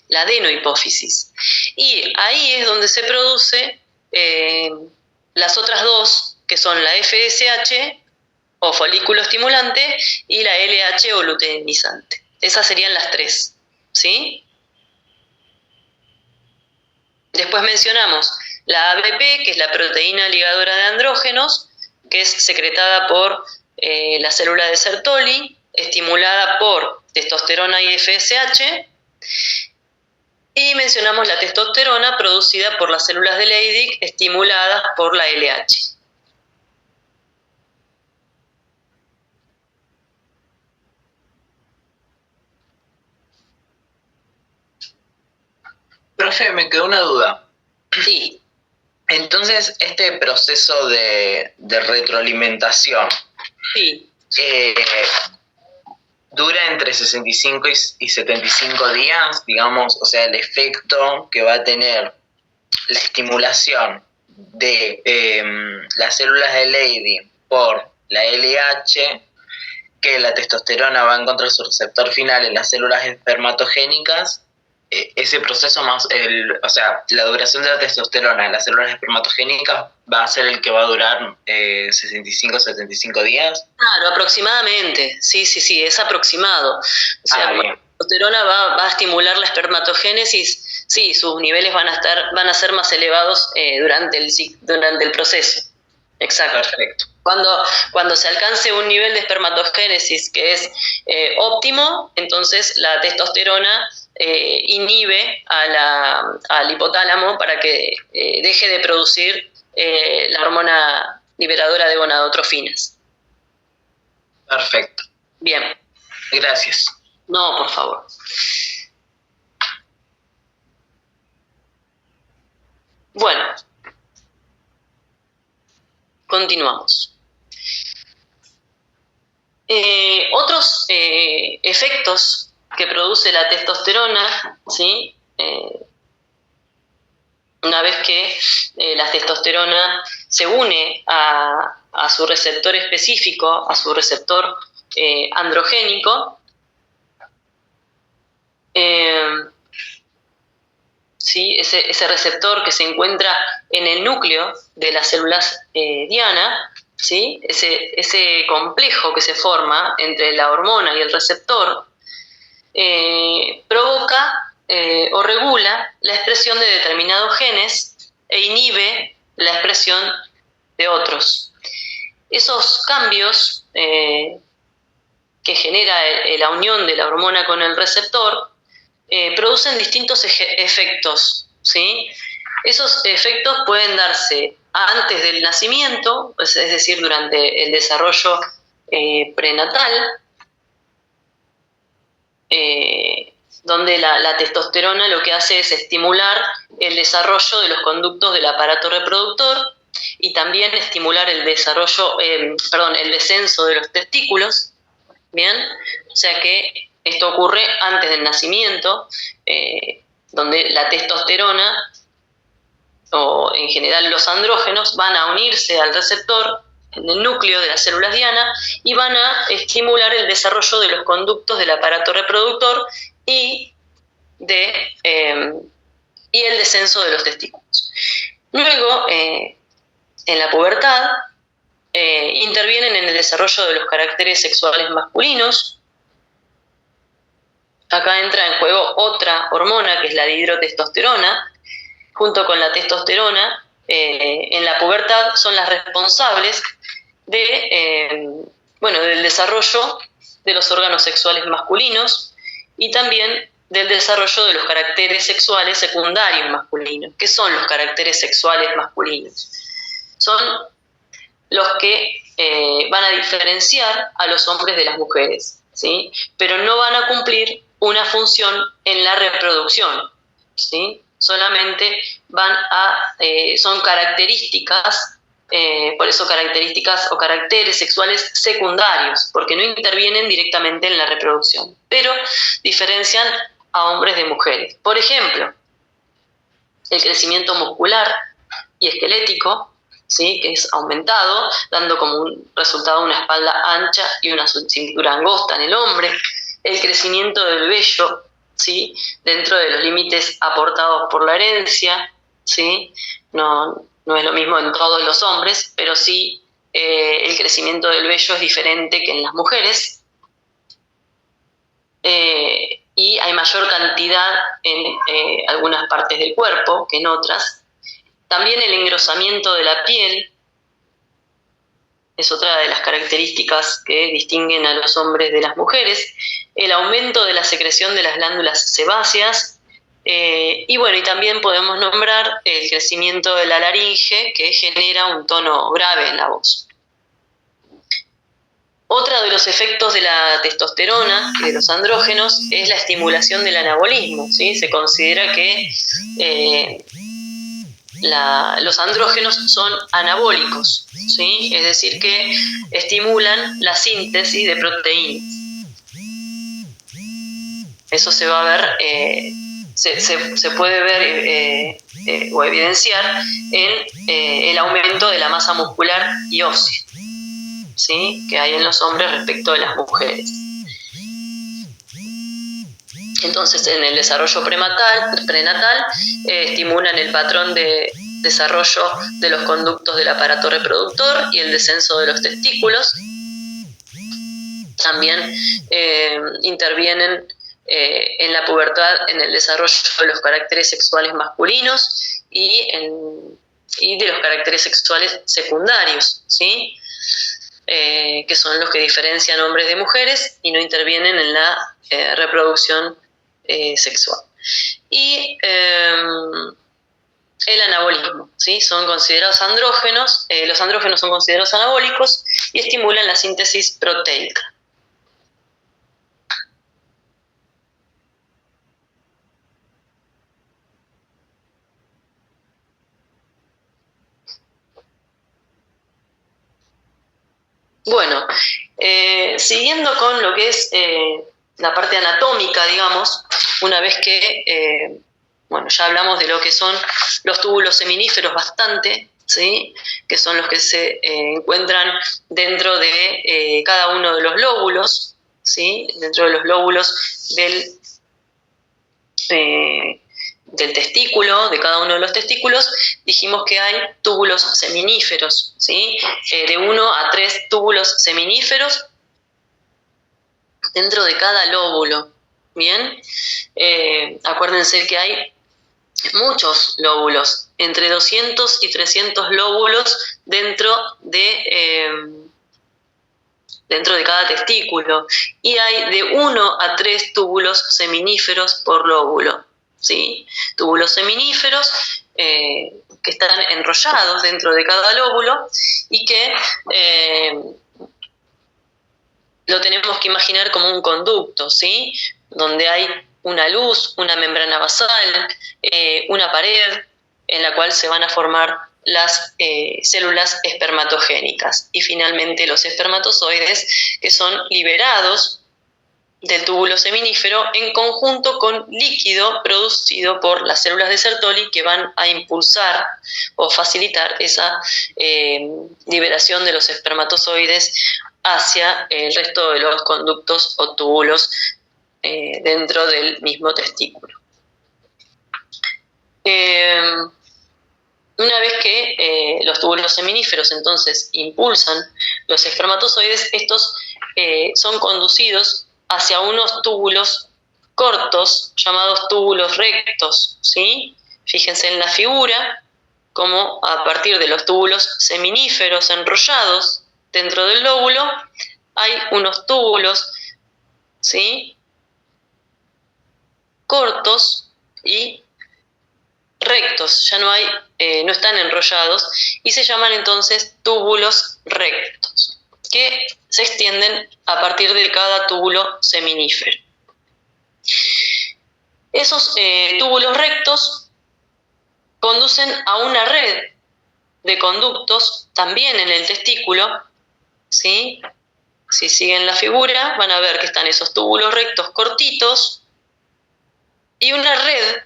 la adenohipófisis. Y ahí es donde se produce las otras dos, que son la FSH, o folículo estimulante, y la LH o luteinizante, Esas serían las tres, ¿sí? Después mencionamos la ABP, que es la proteína ligadora de andrógenos, que es secretada por la célula de Sertoli, estimulada por testosterona y FSH. Y mencionamos la testosterona producida por las células de Leydig, estimuladas por la LH. Profe, me quedó una duda. Sí. Entonces, este proceso de retroalimentación Sí. dura entre 65 y 75 días, digamos, o sea, el efecto que va a tener la estimulación de las células de Leydig por la LH, que la testosterona va a encontrar su receptor final en las células espermatogénicas, ese proceso más, o sea, la duración de la testosterona en las células espermatogénicas va a ser el que va a durar 65-75 días. Claro, aproximadamente, sí, es aproximado. O sea, la testosterona va a estimular la espermatogénesis, sí, sus niveles van a ser más elevados durante el proceso. Exacto. Perfecto. Cuando se alcance un nivel de espermatogénesis que es óptimo, entonces la testosterona inhibe al hipotálamo para que deje de producir la hormona liberadora de gonadotrofinas. Perfecto. Bien. Gracias. No, por favor. Bueno. Continuamos. Otros efectos que produce la testosterona, ¿sí? Una vez que la testosterona se une a su receptor específico, a su receptor androgénico, ¿sí? Ese receptor que se encuentra en el núcleo de las células diana, ¿sí? Ese complejo que se forma entre la hormona y el receptor provoca o regula la expresión de determinados genes e inhibe la expresión de otros. Esos cambios que genera la unión de la hormona con el receptor producen distintos efectos, ¿sí? Esos efectos pueden darse antes del nacimiento, es decir, durante el desarrollo prenatal, donde la testosterona lo que hace es estimular el desarrollo de los conductos del aparato reproductor y también estimular el desarrollo, el descenso de los testículos, ¿bien? O sea que esto ocurre antes del nacimiento, donde la testosterona o en general los andrógenos van a unirse al receptor en el núcleo de las células diana y van a estimular el desarrollo de los conductos del aparato reproductor y el descenso de los testículos. Luego, en la pubertad, intervienen en el desarrollo de los caracteres sexuales masculinos. Acá entra en juego otra hormona, que es la dihidrotestosterona. Junto con la testosterona, en la pubertad son las responsables del desarrollo de los órganos sexuales masculinos y también del desarrollo de los caracteres sexuales secundarios masculinos. ¿Qué son los caracteres sexuales masculinos? Son los que van a diferenciar a los hombres de las mujeres, ¿sí? Pero no van a cumplir una función en la reproducción, ¿sí? Solamente son características, por eso características o caracteres sexuales secundarios, porque no intervienen directamente en la reproducción, pero diferencian a hombres de mujeres. Por ejemplo, el crecimiento muscular y esquelético, ¿sí? Que es aumentado, dando como un resultado una espalda ancha y una cintura angosta en el hombre, el crecimiento del vello, ¿sí? Dentro de los límites aportados por la herencia, ¿sí? No es lo mismo en todos los hombres, pero sí el crecimiento del vello es diferente que en las mujeres. y hay mayor cantidad en algunas partes del cuerpo que en otras. También el engrosamiento de la piel es otra de las características que distinguen a los hombres de las mujeres. El aumento de la secreción de las glándulas sebáceas. Y bueno, y también podemos nombrar el crecimiento de la laringe, que genera un tono grave en la voz. Otro de los efectos de la testosterona y de los andrógenos es la estimulación del anabolismo, ¿sí? Se considera que los andrógenos son anabólicos, ¿sí? Es decir, que estimulan la síntesis de proteínas. Eso se va a ver, se puede ver o evidenciar en el aumento de la masa muscular y ósea, ¿sí? Que hay en los hombres respecto de las mujeres. Entonces, en el desarrollo prenatal estimulan el patrón de desarrollo de los conductos del aparato reproductor y el descenso de los testículos. También intervienen en la pubertad en el desarrollo de los caracteres sexuales masculinos y de los caracteres sexuales secundarios, ¿sí? Que son los que diferencian hombres de mujeres y no intervienen en la reproducción sexual. Y el anabolismo, ¿sí? Son considerados andrógenos, los andrógenos son considerados anabólicos y estimulan la síntesis proteica. Bueno, siguiendo con lo que es la parte anatómica, digamos, una vez que, bueno, ya hablamos de lo que son los túbulos seminíferos bastante, ¿sí? Que son los que se encuentran dentro de cada uno de los lóbulos, ¿sí? Dentro de los lóbulos del testículo, de cada uno de los testículos, dijimos que hay túbulos seminíferos, ¿sí? De 1 a 3 túbulos seminíferos dentro de cada lóbulo. Bien, acuérdense que hay muchos lóbulos, entre 200 y 300 lóbulos dentro de cada testículo, y hay de 1 a 3 túbulos seminíferos por lóbulo, ¿sí? Túbulos seminíferos que están enrollados dentro de cada lóbulo y que lo tenemos que imaginar como un conducto, ¿sí? Donde hay una luz, una membrana basal, una pared en la cual se van a formar las células espermatogénicas y finalmente los espermatozoides, que son liberados del túbulo seminífero en conjunto con líquido producido por las células de Sertoli, que van a impulsar o facilitar esa liberación de los espermatozoides hacia el resto de los conductos o túbulos dentro del mismo testículo. Una vez que los túbulos seminíferos entonces impulsan los espermatozoides, estos son conducidos hacia unos túbulos cortos llamados túbulos rectos, ¿sí? Fíjense en la figura como a partir de los túbulos seminíferos enrollados dentro del lóbulo hay unos túbulos, ¿sí? Cortos y rectos, ya no están enrollados y se llaman entonces túbulos rectos, que se extienden a partir de cada túbulo seminífero. Esos túbulos rectos conducen a una red de conductos también en el testículo, ¿sí? Si siguen la figura van a ver que están esos túbulos rectos cortitos y una red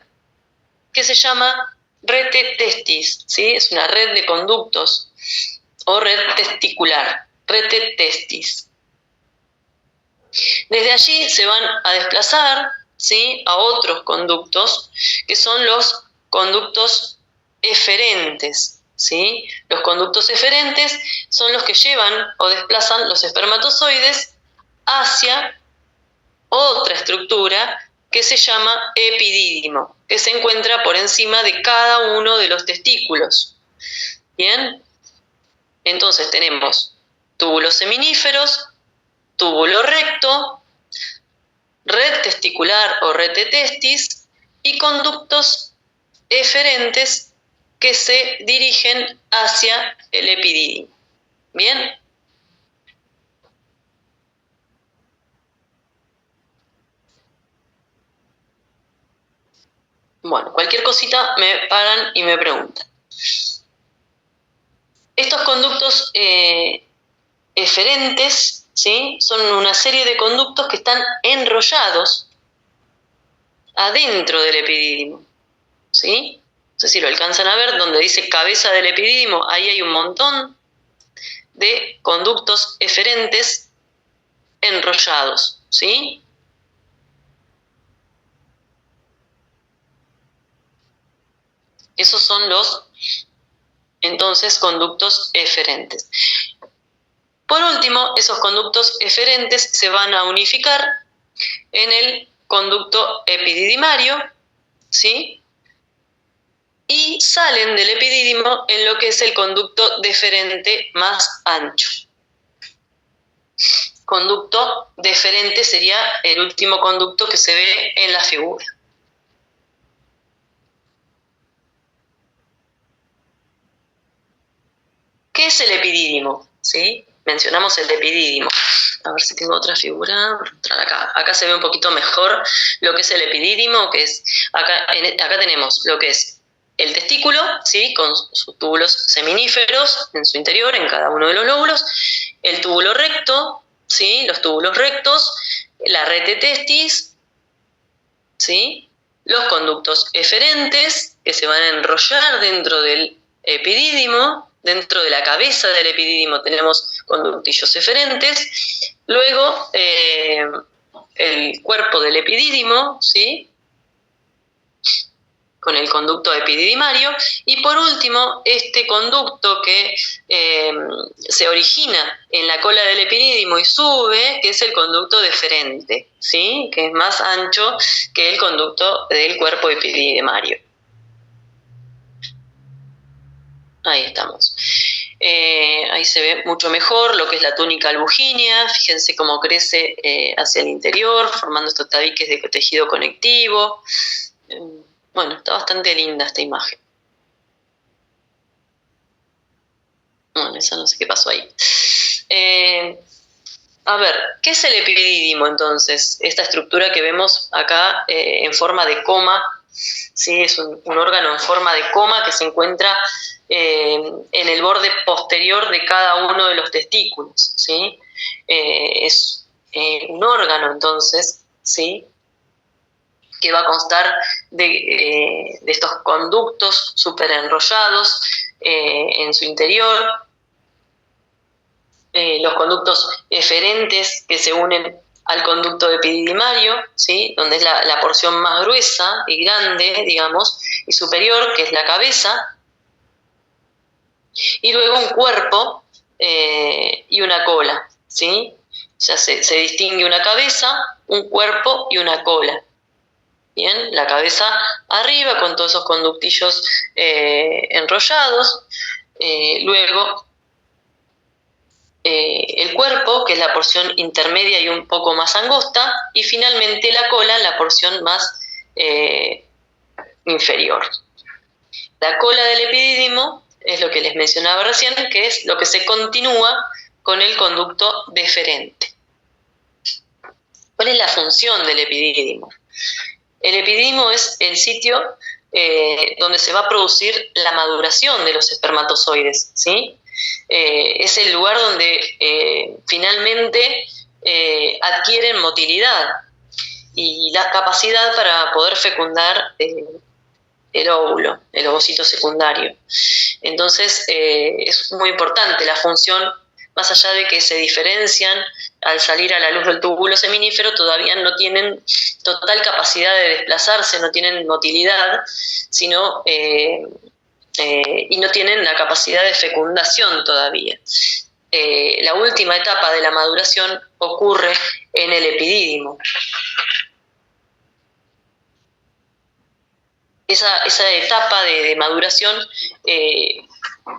que se llama rete testis, ¿sí? Es una red de conductos o red testicular, rete testis. Desde allí se van a desplazar, ¿sí? A otros conductos que son los conductos eferentes, ¿sí? Los conductos eferentes son los que llevan o desplazan los espermatozoides hacia otra estructura que se llama epidídimo, que se encuentra por encima de cada uno de los testículos. ¿Bien? Entonces tenemos túbulos seminíferos, túbulo recto, red testicular o red de testis y conductos eferentes que se dirigen hacia el epidídimo. ¿Bien? Bueno, cualquier cosita me paran y me preguntan. Estos conductos eferentes, ¿sí?, son una serie de conductos que están enrollados adentro del epidídimo, ¿sí? No sé si lo alcanzan a ver, donde dice cabeza del epidídimo, ahí hay un montón de conductos eferentes enrollados, ¿sí? Esos son los, entonces, conductos eferentes. Por último, esos conductos eferentes se van a unificar en el conducto epididimario, ¿sí?, y salen del epidídimo en lo que es el conducto deferente más ancho. Conducto deferente sería el último conducto que se ve en la figura. ¿Qué es el epidídimo? ¿Sí? Mencionamos el epidídimo. A ver si tengo otra figura. Acá se ve un poquito mejor lo que es el epidídimo, que es acá tenemos lo que es el testículo, ¿sí?, con sus túbulos seminíferos en su interior, en cada uno de los lóbulos, el túbulo recto, ¿sí?, los túbulos rectos, la red de testis, ¿sí?, los conductos eferentes que se van a enrollar dentro del epidídimo. Dentro de la cabeza del epidídimo tenemos conductillos eferentes, luego el cuerpo del epidídimo, ¿sí?, con el conducto epididimario, y por último este conducto que se origina en la cola del epidídimo y sube, que es el conducto deferente, ¿sí?, que es más ancho que el conducto del cuerpo epididimario. Ahí estamos. Ahí se ve mucho mejor lo que es la túnica albugínea. Fíjense cómo crece hacia el interior, formando estos tabiques de tejido conectivo. Bueno, está bastante linda esta imagen. Bueno, esa no sé qué pasó ahí. A ver, ¿qué es el epidídimo entonces? Esta estructura que vemos acá en forma de coma, ¿sí? Es un órgano en forma de coma que se encuentra en el borde posterior de cada uno de los testículos, ¿sí? Es un órgano entonces, ¿sí?, que va a constar de estos conductos súper enrollados en su interior, los conductos eferentes que se unen al conducto epididimario, ¿sí?, donde es la porción más gruesa y grande, digamos, y superior, que es la cabeza, y luego un cuerpo y una cola, ¿sí? Ya se distingue una cabeza, un cuerpo y una cola. Bien, la cabeza arriba con todos esos conductillos enrollados, luego el cuerpo, que es la porción intermedia y un poco más angosta, y finalmente la cola, la porción más inferior. La cola del epidídimo es lo que les mencionaba recién, que es lo que se continúa con el conducto deferente. ¿Cuál es la función del epidídimo? El epidídimo es el sitio donde se va a producir la maduración de los espermatozoides, ¿sí? Es el lugar donde finalmente adquieren motilidad y la capacidad para poder fecundar el óvulo, el ovocito secundario. Entonces es muy importante la función, más allá de que se diferencian al salir a la luz del túbulo seminífero, todavía no tienen total capacidad de desplazarse, no tienen motilidad, sino y no tienen la capacidad de fecundación todavía. la última etapa de la maduración ocurre en el epidídimo. Esa etapa de maduración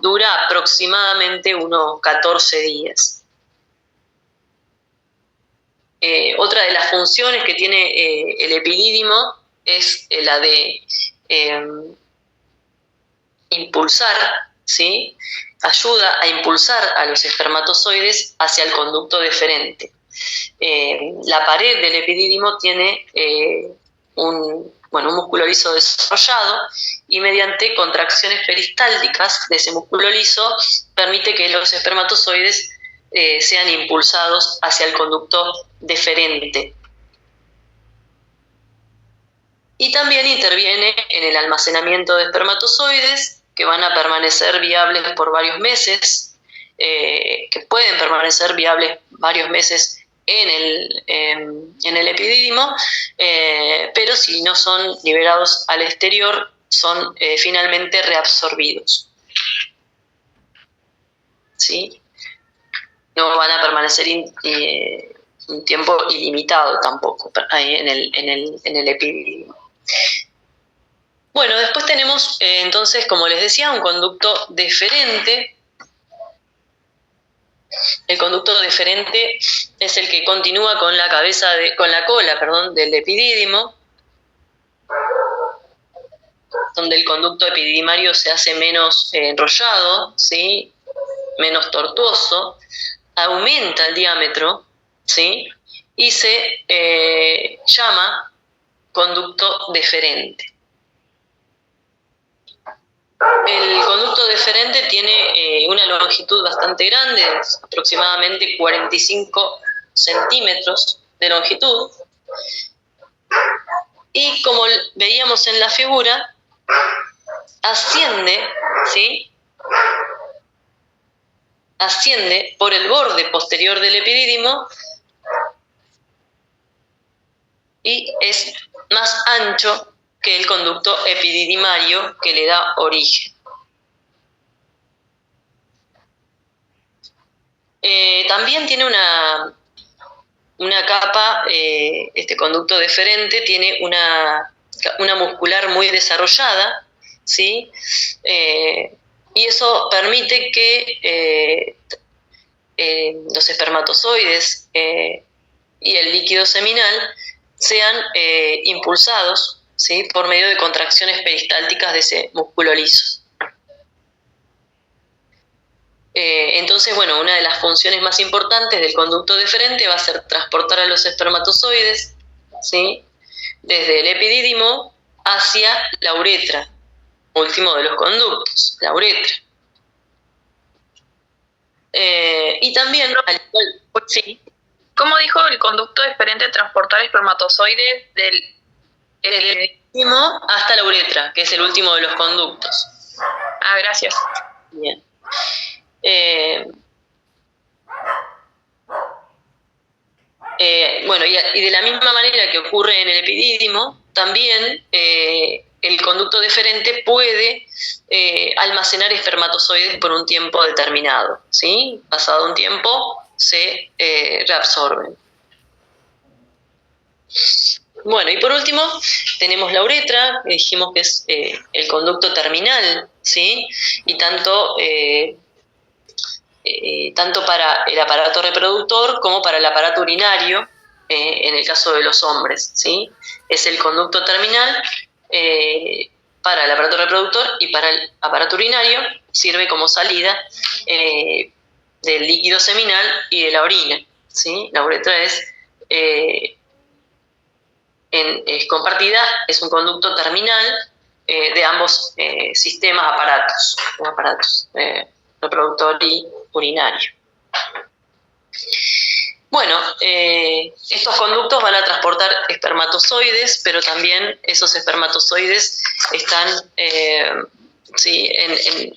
dura aproximadamente unos 14 días. Otra de las funciones que tiene el epidídimo es la de impulsar, ¿sí? Ayuda a impulsar a los espermatozoides hacia el conducto deferente. La pared del epidídimo tiene un músculo liso desarrollado y mediante contracciones peristálticas de ese músculo liso permite que los espermatozoides sean impulsados hacia el conducto deferente. Y también interviene en el almacenamiento de espermatozoides que van a permanecer viables por varios meses, que pueden permanecer viables varios meses en el epidídimo, pero si no son liberados al exterior, son finalmente reabsorbidos. ¿Sí? No van a permanecer un tiempo ilimitado tampoco ahí en el epidídimo. Bueno, después tenemos entonces, como les decía, un conducto deferente. El conducto deferente es el que continúa con la cola del epidídimo, donde el conducto epididimario se hace menos enrollado, ¿sí? Menos tortuoso, aumenta el diámetro, ¿sí? Y se llama conducto deferente. El conducto deferente tiene una longitud bastante grande, aproximadamente 45 centímetros de longitud. Y como veíamos en la figura, asciende, ¿sí? Asciende por el borde posterior del epidídimo y es más ancho que el conducto epididimario que le da origen. También tiene una capa, este conducto deferente tiene una muscular muy desarrollada, ¿sí? Y eso permite que los espermatozoides y el líquido seminal sean impulsados, ¿sí? Por medio de contracciones peristálticas de ese músculo liso. Entonces, bueno, una de las funciones más importantes del conducto deferente va a ser transportar a los espermatozoides, ¿sí? Desde el epidídimo hacia la uretra, último de los conductos, la uretra. Y también, Sí. ¿Cómo dijo el conducto deferente transportar espermatozoides del epidídimo hasta la uretra, que es el último de los conductos? Ah, gracias. Bien. Bueno, y de la misma manera que ocurre en el epidídimo, también el conducto deferente puede almacenar espermatozoides por un tiempo determinado, ¿sí? Pasado un tiempo se reabsorben. Bueno, y por último tenemos la uretra, que dijimos que es el conducto terminal, ¿sí? Y tanto para el aparato reproductor como para el aparato urinario, en el caso de los hombres, ¿sí? Es el conducto terminal para el aparato reproductor y para el aparato urinario sirve como salida del líquido seminal y de la orina, ¿sí? La uretra es compartida, es un conducto terminal de ambos aparatos reproductor y urinario. Bueno, estos conductos van a transportar espermatozoides, pero también esos espermatozoides están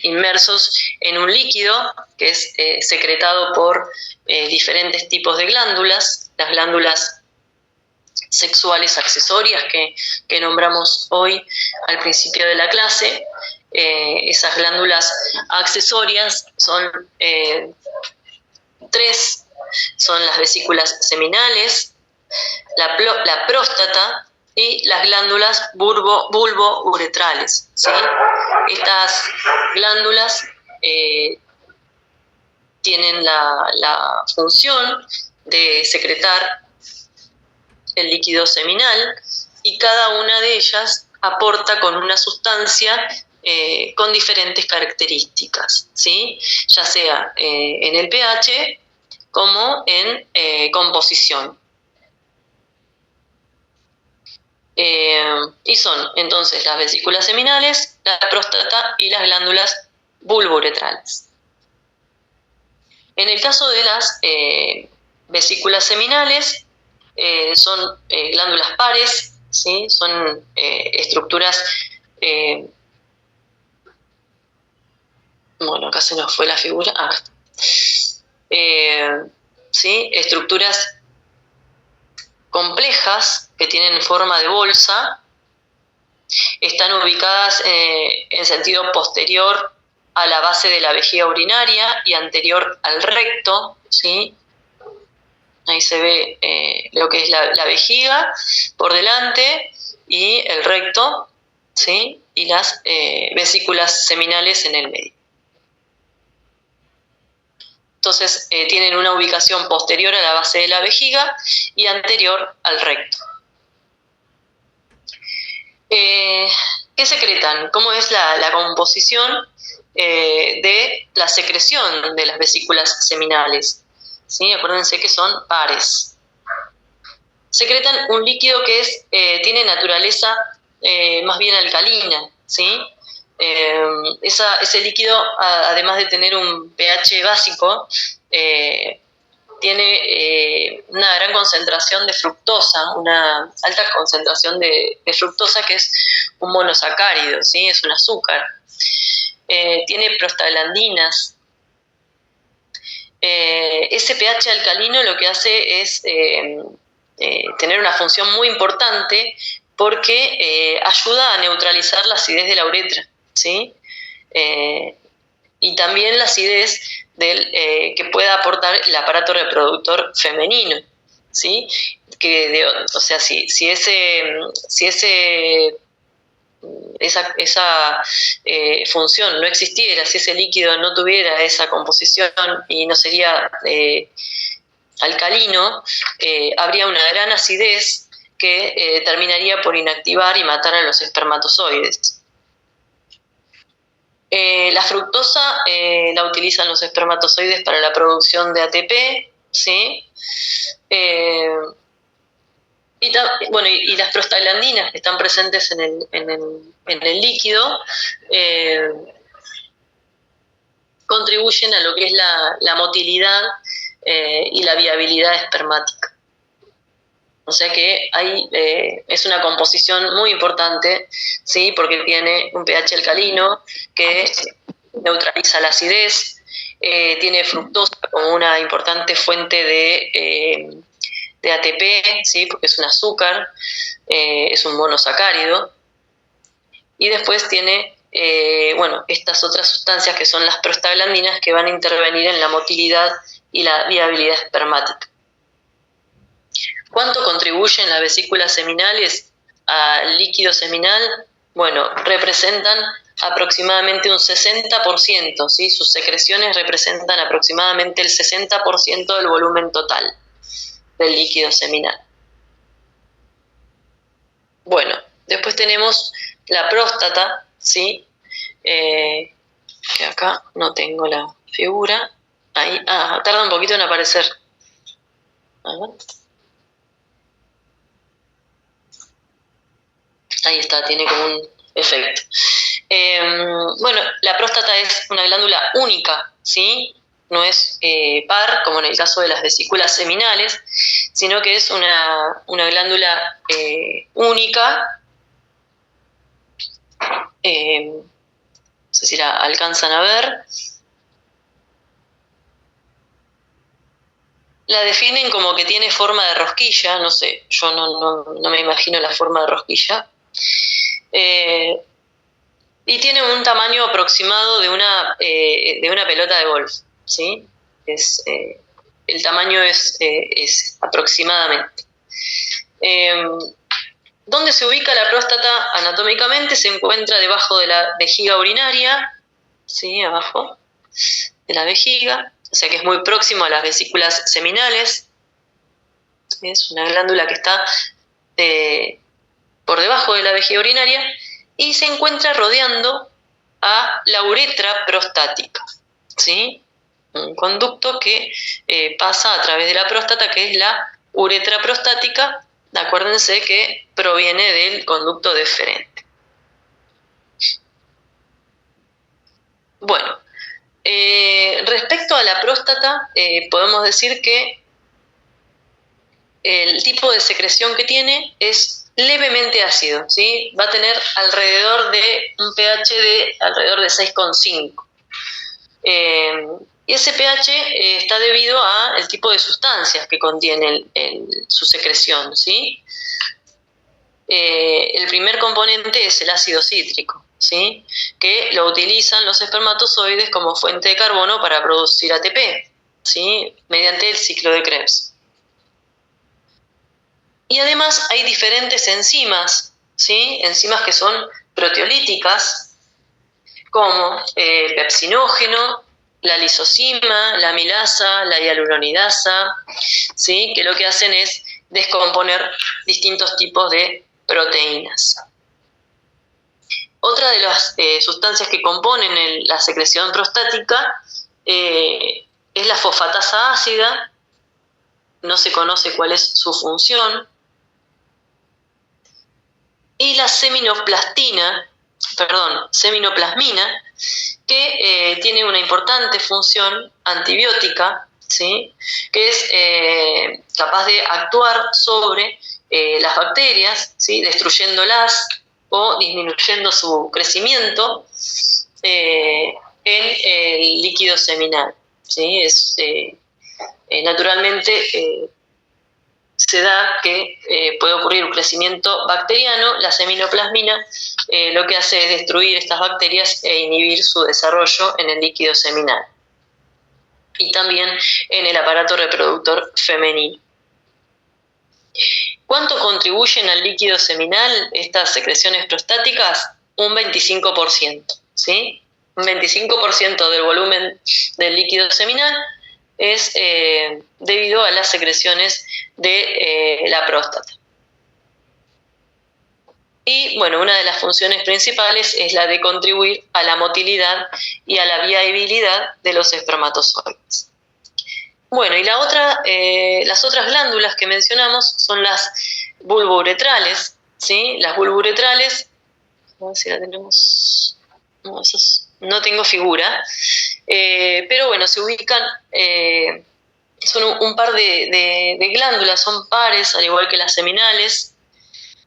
inmersos en un líquido que es secretado por diferentes tipos de glándulas, las glándulas sexuales accesorias que nombramos hoy al principio de la clase. Esas glándulas accesorias son tres son las vesículas seminales, la próstata y las glándulas bulbo-uretrales, ¿sí? Estas glándulas tienen la función de secretar el líquido seminal y cada una de ellas aporta con una sustancia con diferentes características, ¿sí? Ya sea en el pH como en composición. Y son entonces las vesículas seminales, la próstata y las glándulas bulbouretrales. En el caso de las vesículas seminales, son glándulas pares, ¿sí? Son estructuras, bueno, acá se nos fue la figura, ¿sí? Estructuras complejas que tienen forma de bolsa, están ubicadas en sentido posterior a la base de la vejiga urinaria y anterior al recto, ¿sí? Ahí se ve lo que es la vejiga por delante y el recto, ¿sí? Y las vesículas seminales en el medio. Entonces tienen una ubicación posterior a la base de la vejiga y anterior al recto. ¿Qué secretan? ¿Cómo es la composición de la secreción de las vesículas seminales? ¿Sí? Acuérdense que son pares. Secretan un líquido que tiene naturaleza más bien alcalina, ¿sí? Ese líquido, además de tener un pH básico, tiene una gran concentración de fructosa, una alta concentración de fructosa, que es un monosacárido, ¿sí? Es un azúcar. Tiene prostaglandinas. Ese pH alcalino lo que hace es tener una función muy importante porque ayuda a neutralizar la acidez de la uretra, ¿sí? Y también la acidez que pueda aportar el aparato reproductor femenino, ¿sí? O sea, si esa función no existiera, si ese líquido no tuviera esa composición y no sería alcalino, habría una gran acidez que terminaría por inactivar y matar a los espermatozoides. La fructosa la utilizan los espermatozoides para la producción de ATP, ¿sí? Y las prostaglandinas que están presentes en el líquido contribuyen a lo que es la motilidad y la viabilidad espermática. O sea que es una composición muy importante, ¿sí? Porque tiene un pH alcalino que neutraliza la acidez, tiene fructosa como una importante fuente de ATP, ¿sí? Porque es un azúcar, es un monosacárido, y después tiene estas otras sustancias que son las prostaglandinas, que van a intervenir en la motilidad y la viabilidad espermática. ¿Cuánto contribuyen las vesículas seminales al líquido seminal? Bueno, representan aproximadamente un 60%, ¿sí? Sus secreciones representan aproximadamente el 60% del volumen total del líquido seminal. Bueno, después tenemos la próstata, ¿sí? Que acá no tengo la figura. Ahí, tarda un poquito en aparecer. Ahí está, tiene como un efecto. La próstata es una glándula única, ¿sí? No es par, como en el caso de las vesículas seminales, sino que es una glándula única. No sé si la alcanzan a ver. La definen como que tiene forma de rosquilla, no sé, yo no me imagino la forma de rosquilla. Y tiene un tamaño aproximado de una pelota de golf, ¿sí? Es el tamaño es aproximadamente. ¿Dónde se ubica la próstata anatómicamente? Se encuentra debajo de la vejiga urinaria, ¿sí? Abajo de la vejiga, o sea que es muy próximo a las vesículas seminales. Es una glándula que está por debajo de la vejiga urinaria y se encuentra rodeando a la uretra prostática, ¿sí? Un conducto que pasa a través de la próstata, que es la uretra prostática. Acuérdense que proviene del conducto deferente. Bueno, respecto a la próstata, podemos decir que el tipo de secreción que tiene es levemente ácido, ¿sí? Va a tener alrededor de un pH de alrededor de 6,5. Y ese pH está debido al tipo de sustancias que contiene su secreción, ¿sí? El primer componente es el ácido cítrico, ¿sí? Que lo utilizan los espermatozoides como fuente de carbono para producir ATP, ¿sí? Mediante el ciclo de Krebs. Y además hay diferentes enzimas, ¿sí? Enzimas que son proteolíticas, como el pepsinógeno, la lisozima, la amilasa, la hialuronidasa, ¿sí? Que lo que hacen es descomponer distintos tipos de proteínas. Otra de las sustancias que componen la secreción prostática es la fosfatasa ácida. No se conoce cuál es su función. Y la seminoplasmina, que tiene una importante función antibiótica, ¿sí? Que es capaz de actuar sobre las bacterias, ¿sí? Destruyéndolas o disminuyendo su crecimiento en el líquido seminal, ¿sí? Naturalmente se da que puede ocurrir un crecimiento bacteriano. La seminoplasmina lo que hace es destruir estas bacterias e inhibir su desarrollo en el líquido seminal y también en el aparato reproductor femenino. ¿Cuánto contribuyen al líquido seminal estas secreciones prostáticas? Un 25%, ¿sí? Un 25% del volumen del líquido seminal es debido a las secreciones de la próstata. Y bueno, una de las funciones principales es la de contribuir a la motilidad y a la viabilidad de los espermatozoides. Bueno, y las otras glándulas que mencionamos son las bulbouretrales, ¿sí? Las bulbouretrales, a ver si la tenemos, no tengo figura, pero bueno, se ubican, son un par de glándulas, son pares, al igual que las seminales,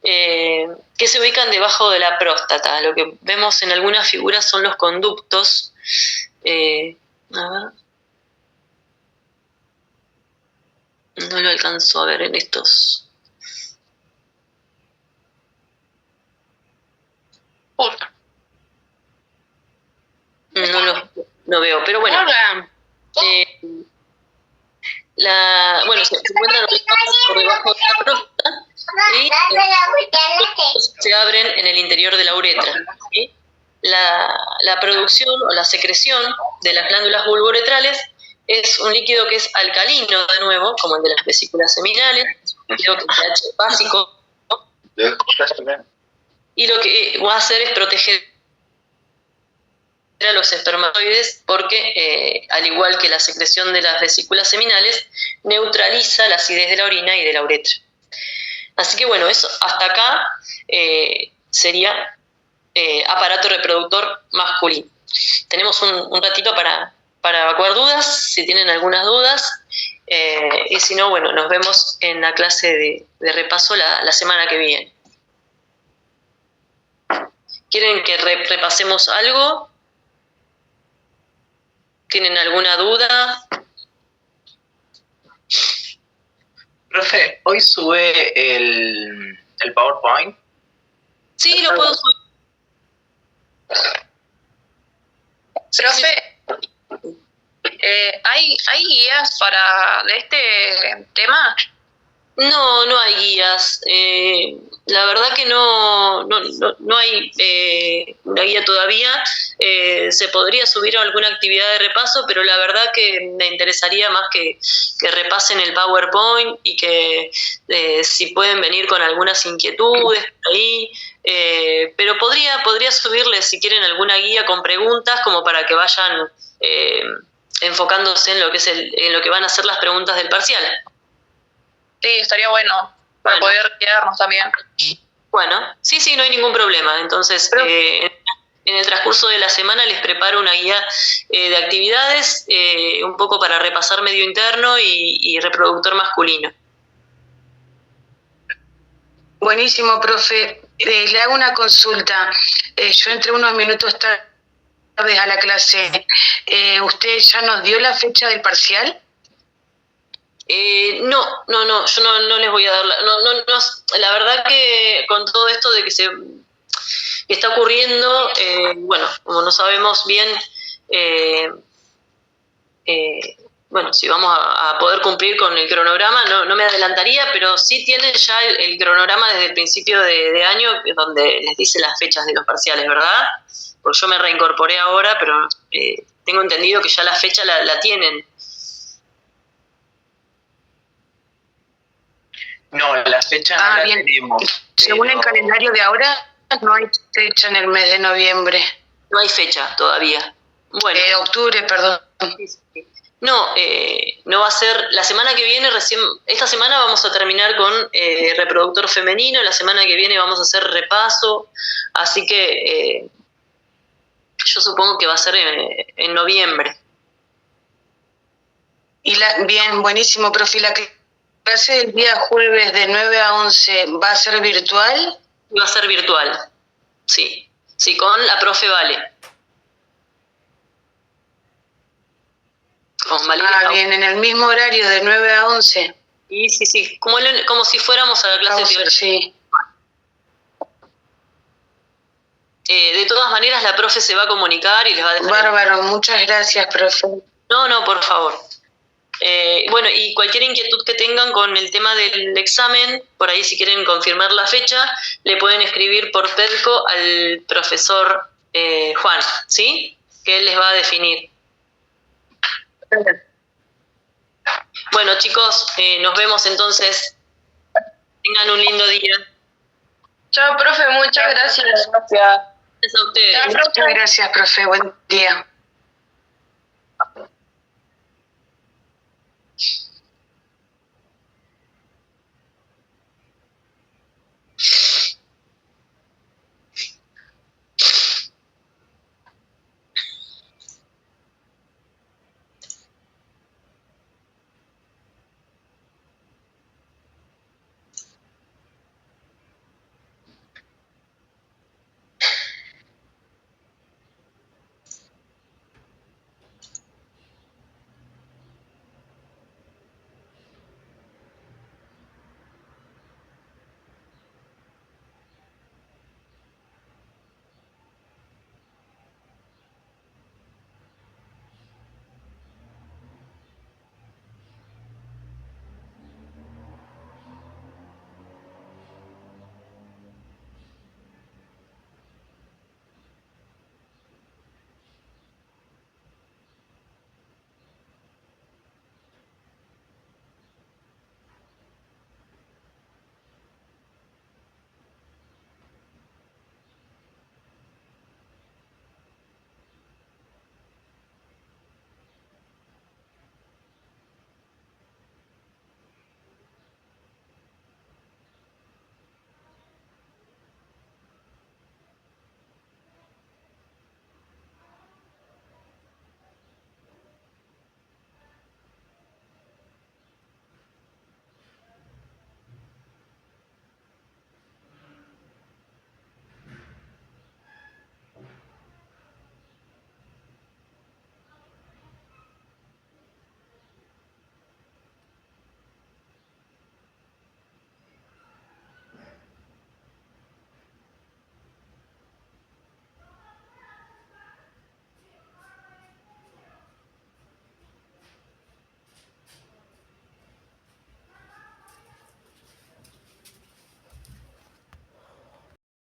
que se ubican debajo de la próstata. Lo que vemos en algunas figuras son los conductos. A ver. No lo alcanzo a ver en estos. No veo, pero bueno. Bueno, se encuentran por debajo de la próstata y se abren en el interior de la uretra, ¿sí? La producción o la secreción de las glándulas bulbouretrales es un líquido que es alcalino, de nuevo, como el de las vesículas seminales, un líquido que es pH básico, y lo que va a hacer es proteger a los espermatozoides porque, al igual que la secreción de las vesículas seminales, neutraliza la acidez de la orina y de la uretra. Así que bueno, eso hasta acá sería aparato reproductor masculino. Tenemos un ratito para evacuar dudas, si tienen algunas dudas, y si no, bueno, nos vemos en la clase de repaso la semana que viene. ¿Quieren que repasemos algo? ¿Tienen alguna duda? Profe, ¿hoy sube el PowerPoint? Sí, lo puedo subir. Profe, ¿Hay guías de este tema? No hay guías. La verdad que no hay una guía todavía. Se podría subir a alguna actividad de repaso, pero la verdad que me interesaría más que repasen el PowerPoint y que si pueden venir con algunas inquietudes por ahí. Pero podría subirles si quieren alguna guía con preguntas como para que vayan enfocándose en lo que en lo que van a ser las preguntas del parcial. Sí, estaría bueno para poder quedarnos también. Bueno, sí, no hay ningún problema. Entonces, en el transcurso de la semana les preparo una guía de actividades, un poco para repasar medio interno y reproductor masculino. Buenísimo, profe. Le hago una consulta. Yo entré unos minutos tarde a la clase. ¿Usted ya nos dio la fecha del parcial? No, yo no les voy a dar la verdad que con todo esto de que está ocurriendo, bueno, como no sabemos bien, bueno, si vamos a poder cumplir con el cronograma, no me adelantaría, pero sí tienen ya el cronograma desde el principio de año, donde les dice las fechas de los parciales, ¿verdad? Porque yo me reincorporé ahora, pero tengo entendido que ya la fecha la tienen. No, la fecha no la tenemos. Según el calendario de ahora, no hay fecha en el mes de noviembre. No hay fecha todavía. Bueno. Octubre, perdón. No va a ser, la semana que viene, esta semana vamos a terminar con reproductor femenino, la semana que viene vamos a hacer repaso, así que yo supongo que va a ser en noviembre. Bien, buenísimo, profe. ¿La clase del día jueves de 9 a 11 va a ser virtual? Va a ser virtual, sí, con la profe Vale. Con Valeria. Bien, en el mismo horario de 9 a 11. Sí, como si fuéramos a la clase teórica. Sí. De todas maneras, la profe se va a comunicar y les va a dejar... Bárbaro, muchas gracias, profe. No, por favor. Bueno, y cualquier inquietud que tengan con el tema del examen, por ahí si quieren confirmar la fecha, le pueden escribir por Pedco al profesor Juan, ¿sí? Que él les va a definir. Bueno, chicos, nos vemos entonces. Tengan un lindo día. Chao, profe, muchas gracias. Gracias a ustedes. Muchas gracias, profe. Buen día.